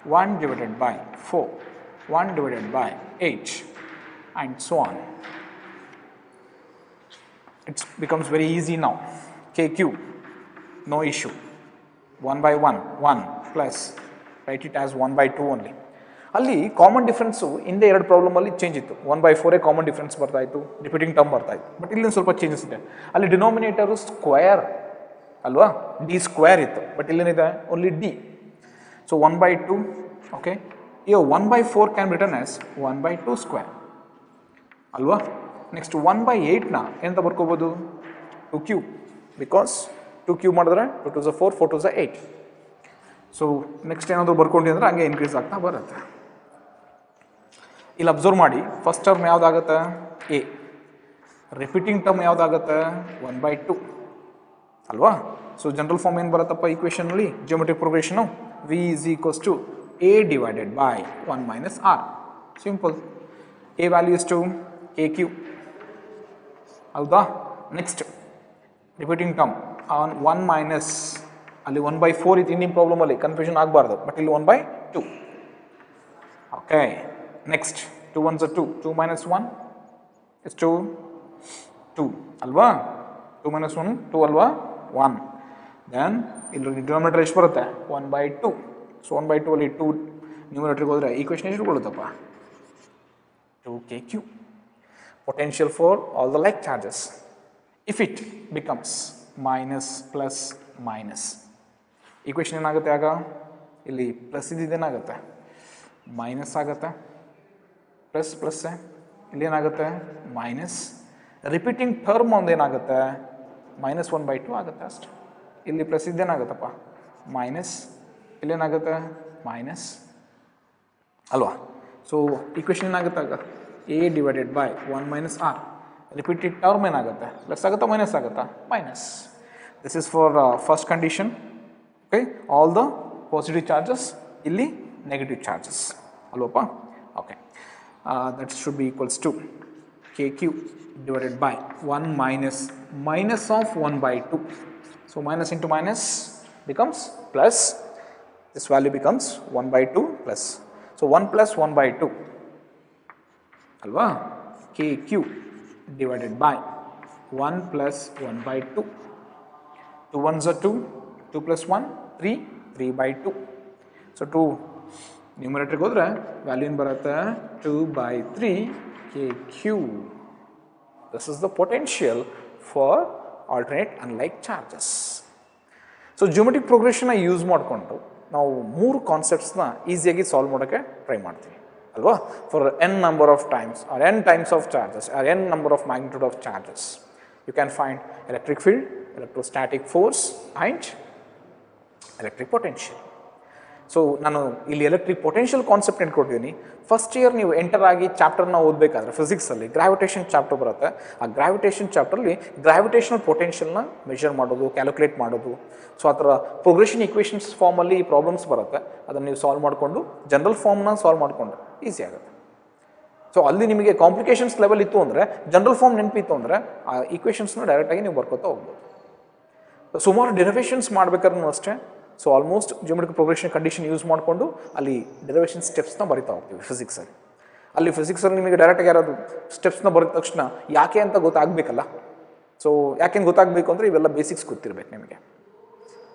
1 divided by 4, 1 divided by 8, and so on. It becomes very easy now. KQ, no issue. 1 by 1, 1 plus, write it as 1 by 2 only. ಅಲ್ಲಿ common difference ಹಿಂದೆ ಎರಡು ಪ್ರಾಬ್ಲಮಲ್ಲಿ change ಇತ್ತು. 1 by 4 common difference ಬರ್ತಾ ಇತ್ತು, repeating term ಬರ್ತಾ ಇತ್ತು. But ಇಲ್ಲಿ ಸ್ವಲ್ಪ ಚೇಂಜಸ್ ಇದೆ. ಅಲ್ಲಿ ಡಿನೋಮಿನೇಟರು ಸ್ಕ್ವೇರ್ ಅಲ್ವಾ, ಡಿ ಸ್ಕ್ವೇರ್ ಇತ್ತು, ಬಟ್ ಇಲ್ಲೇನಿದೆ only D. So 1 by 2, okay. ಈಗ 1 by 4 can return as 1 by 2 square ಅಲ್ವಾ. ನೆಕ್ಸ್ಟ್ 1 by 8ನ ಎಂತ ಬರ್ಕೋಬೋದು? 2q, ಬಿಕಾಸ್ 2q ಮಾಡಿದ್ರೆ 2 2s 4, 4 2s 8. ಸೊ ನೆಕ್ಸ್ಟ್ ಏನಾದರೂ ಬರ್ಕೊಂಡು ಅಂದರೆ ಹಂಗೆ ಇನ್ಕ್ರೀಸ್ ಆಗ್ತಾ ಬರುತ್ತೆ. ಇಲ್ಲಿ ಅಬ್ಸರ್ವ್ ಮಾಡಿ, ಫಸ್ಟ್ ಟರ್ಮ್ ಯಾವುದಾಗುತ್ತೆ? ಎ. ರಿಪೀಟಿಂಗ್ ಟರ್ಮ್ ಯಾವುದಾಗುತ್ತೆ? 1 by 2 ಅಲ್ವಾ. ಸೊ ಜನರಲ್ ಫಾರ್ಮ್ ಏನು ಬರುತ್ತಪ್ಪ ಈಕ್ವೇಷನಲ್ಲಿ? Geometric progression V is equals to A divided by 1 minus r. Simple. A value ಎಷ್ಟು? ಕೆ ಕ್ಯೂ ಹೌದಾ. Next repeating term on 1 minus, ಅಲ್ಲಿ 1 by 4 ಇತ್ತು ಇನ್ನಿನ ಪ್ರಾಬ್ಲಮಲ್ಲಿ, ಕನ್ಫ್ಯೂಷನ್ ಆಗಬಾರ್ದು, ಬಟ್ ಇಲ್ಲಿ 1 by 2. Okay. Next 2 1s 2, 2 minus 1 is 2, 2 ಅಲ್ವಾ. 2 minus 1 2 ಅಲ್ವಾ, 1. Then ಇಲ್ಲಿ denominator ಎಷ್ಟು ಬರುತ್ತೆ? 1 by 2. ಸೊ 1 by 2 ಅಲ್ಲಿ 2 ನ್ಯೂಮರೇಟರ್ಗೆ ಹೋದರೆ ಈಕ್ವೇಷನ್ ಎಷ್ಟು ಕೊಡುತ್ತಪ್ಪ? 2kq. Potential for all the like charges. If it becomes minus plus minus, equation ಏನಾಗುತ್ತೆ ಆಗ? ಇಲ್ಲಿ ಪ್ಲಸ್ ಇದ್ದೇನಾಗುತ್ತೆ? ಮೈನಸ್ ಆಗುತ್ತೆ. ಪ್ಲಸ್ ಪ್ಲಸ್ ಇಲ್ಲಿ ಏನಾಗುತ್ತೆ? ಮೈನಸ್. ರಿಪೀಟಿಂಗ್ ಟರ್ಮ್ ಒಂದು ಏನಾಗುತ್ತೆ? ಮೈನಸ್ 1 by 2 ಆಗುತ್ತೆ ಅಷ್ಟೆ. ಇಲ್ಲಿ ಪ್ಲಸ್ ಇದ್ದೇನಾಗುತ್ತಪ್ಪ? ಮೈನಸ್. ಇಲ್ಲೇನಾಗುತ್ತೆ? ಮೈನಸ್ ಅಲ್ವಾ. ಸೊ ಈಕ್ವೇಷನ್ ಏನಾಗುತ್ತೆ ಆಗ? A divided by 1 minus r. Repeated term ಏನಾಗುತ್ತೆ? ಪ್ಲಸ್ ಆಗುತ್ತಾ ಮೈನಸ್ ಆಗುತ್ತಾ? Minus. This is for first condition. Okay, all the positive charges, ಇಲ್ಲಿ ನೆಗೆಟಿವ್ ಚಾರ್ಜಸ್ ಅಲ್ವಪ್ಪ. Okay, that should be equals to K Q divided by 1 minus minus of 1 by 2. So minus into minus becomes plus. This value becomes 1 by 2 plus. So 1 plus 1 by 2 alva, kq divided by 1 plus 1 by 2. 2 1s are 2, 2 plus 1 3, 3 by 2. So 2 numerator go value in barata 2 by 3 kq. This is the potential for alternate unlike charges. So geometric progression I use ಮಾಡಿಕೊಂಡು ನಾವು ಮೂರು ಕಾನ್ಸೆಪ್ಟ್ಸ್ನ ಈಸಿಯಾಗಿ solve ಮಾಡೋಕ್ಕೆ try ಮಾಡ್ತೀವಿ ಅಲ್ವಾ. For n number of times or n times of charges or n number of magnitude of charges, you can find electric field, electrostatic force and electric potential. So ನಾನು ಇಲ್ಲಿ electric potential concept ಇಟ್ಕೊಟ್ಟಿದ್ದೀನಿ. First year ನೀವು enter ಆಗಿ ಚಾಪ್ಟರ್ನ ಓದಬೇಕಾದ್ರೆ ಫಿಸಿಕ್ಸಲ್ಲಿ gravitation chapter ಬರುತ್ತೆ. ಆ ಗ್ರಾವಿಟೇಷನ್ ಚಾಪ್ಟರ್ಲಿ ಗ್ರಾವಿಟೇಷನಲ್ ಪೊಟೆನ್ಷಿಯಲ್ನ ಮೆಷರ್ ಮಾಡೋದು, ಕ್ಯಾಲ್ಕುಲೇಟ್ ಮಾಡೋದು. ಸೊ ಆ ಥರ ಪ್ರೋಗ್ರೆಷನ್ ಇಕ್ವೇಷನ್ಸ್ ಫಾರ್ಮಲ್ಲಿ ಈ ಪ್ರಾಬ್ಲಮ್ಸ್ ಬರುತ್ತೆ. ಅದನ್ನು ನೀವು ಸಾಲ್ವ್ ಮಾಡಿಕೊಂಡು ಜನರಲ್ ಫಾರ್ಮ್ನ ಸಾಲ್ವ್ ಮಾಡಿಕೊಂಡು ಈಸಿ ಆಗುತ್ತೆ. ಸೊ ಅಲ್ಲಿ ನಿಮಗೆ ಕಾಂಪ್ಲಿಕೇಶನ್ಸ್ ಲೆವೆಲ್ ಇತ್ತು ಅಂದರೆ, ಜನರಲ್ ಫಾರ್ಮ್ ನೆನಪಿತ್ತು ಅಂದರೆ ಆ ಈಕ್ವೇಷನ್ಸ್ನ ಡೈರೆಕ್ಟಾಗಿ ನೀವು ಬರ್ಕೋತಾ ಹೋಗ್ಬೋದು. ಸುಮಾರು ಡೆರಿವೇಷನ್ಸ್ ಮಾಡ್ಬೇಕಾದ್ರೂ ಅಷ್ಟೇ. So almost geometric progression condition use ಮಾಡಿಕೊಂಡು ಅಲ್ಲಿ ಡೆರಿವೇಷನ್ ಸ್ಟೆಪ್ಸ್ನ ಬರಿತಾ ಹೋಗ್ತೀವಿ ಫಿಸಿಕ್ಸಲ್ಲಿ. ಅಲ್ಲಿ ಫಿಸಿಕ್ಸಲ್ಲಿ ನಿಮಗೆ ಡೈರೆಕ್ಟಾಗಿ ಯಾರಾದ್ರು ಸ್ಟೆಪ್ಸ್ನ ಬರೆದ ತಕ್ಷಣ ಯಾಕೆ ಅಂತ ಗೊತ್ತಾಗಬೇಕಲ್ಲ. ಸೊ ಯಾಕೆ ಗೊತ್ತಾಗಬೇಕು ಅಂದರೆ ಇವೆಲ್ಲ ಬೇಸಿಕ್ಸ್ ಗೊತ್ತಿರಬೇಕು ನಿಮಗೆ.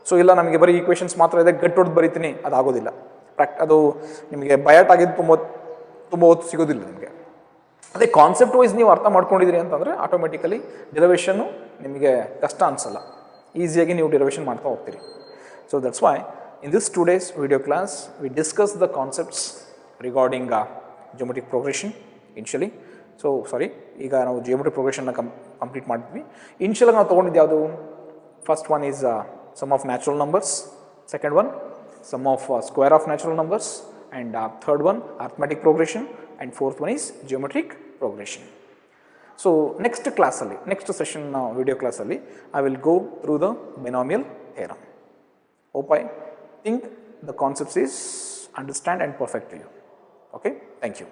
ಸೊ ಇಲ್ಲ ನಮಗೆ ಬರೀ ಈಕ್ವೇಷನ್ಸ್ ಮಾತ್ರ ಇದೆ, ಗಟ್ಟಿ ಹೊಡೆದು ಬರಿತೀನಿ, ಅದಾಗೋದಿಲ್ಲ. ಅದು ನಿಮಗೆ ಬಯಾಟ್ ಆಗಿದ್ದು ತುಂಬ ಹೊತ್ತು ಸಿಗೋದಿಲ್ಲ ನಿಮಗೆ. ಅದೇ ಕಾನ್ಸೆಪ್ಟ್ ವೈಸ್ ನೀವು ಅರ್ಥ ಮಾಡ್ಕೊಂಡಿದ್ದೀರಿ ಅಂತಂದರೆ ಆಟೋಮೆಟಿಕಲಿ ಡೆರಿವೇಷನ್ನು ನಿಮಗೆ ಕಷ್ಟ ಅನಿಸಲ್ಲ, ಈಸಿಯಾಗಿ ನೀವು ಡೆರಿವೇಷನ್ ಮಾಡ್ತಾ ಹೋಗ್ತೀರಿ. So that's why in this today's video class we discuss the concepts regarding geometric progression initially. So sorry, ಈಗ ನಾವು geometric progression ಕಂಪ್ಲೀಟ್ ಮಾಡಿದ್ವಿ. ಇನಿಷಿಯಲ್ ನಾವು ತೊಗೊಂಡಿದ್ದು ಯಾವುದು? First one is sum of natural numbers, second one sum of square of natural numbers, and third one arithmetic progression, and fourth one is geometric progression. So next classಲ್ಲಿ, next session video classಲ್ಲಿ I will go through the binomial theorem. Hope I think the concepts is understand and perfect to you. Okay, thank you.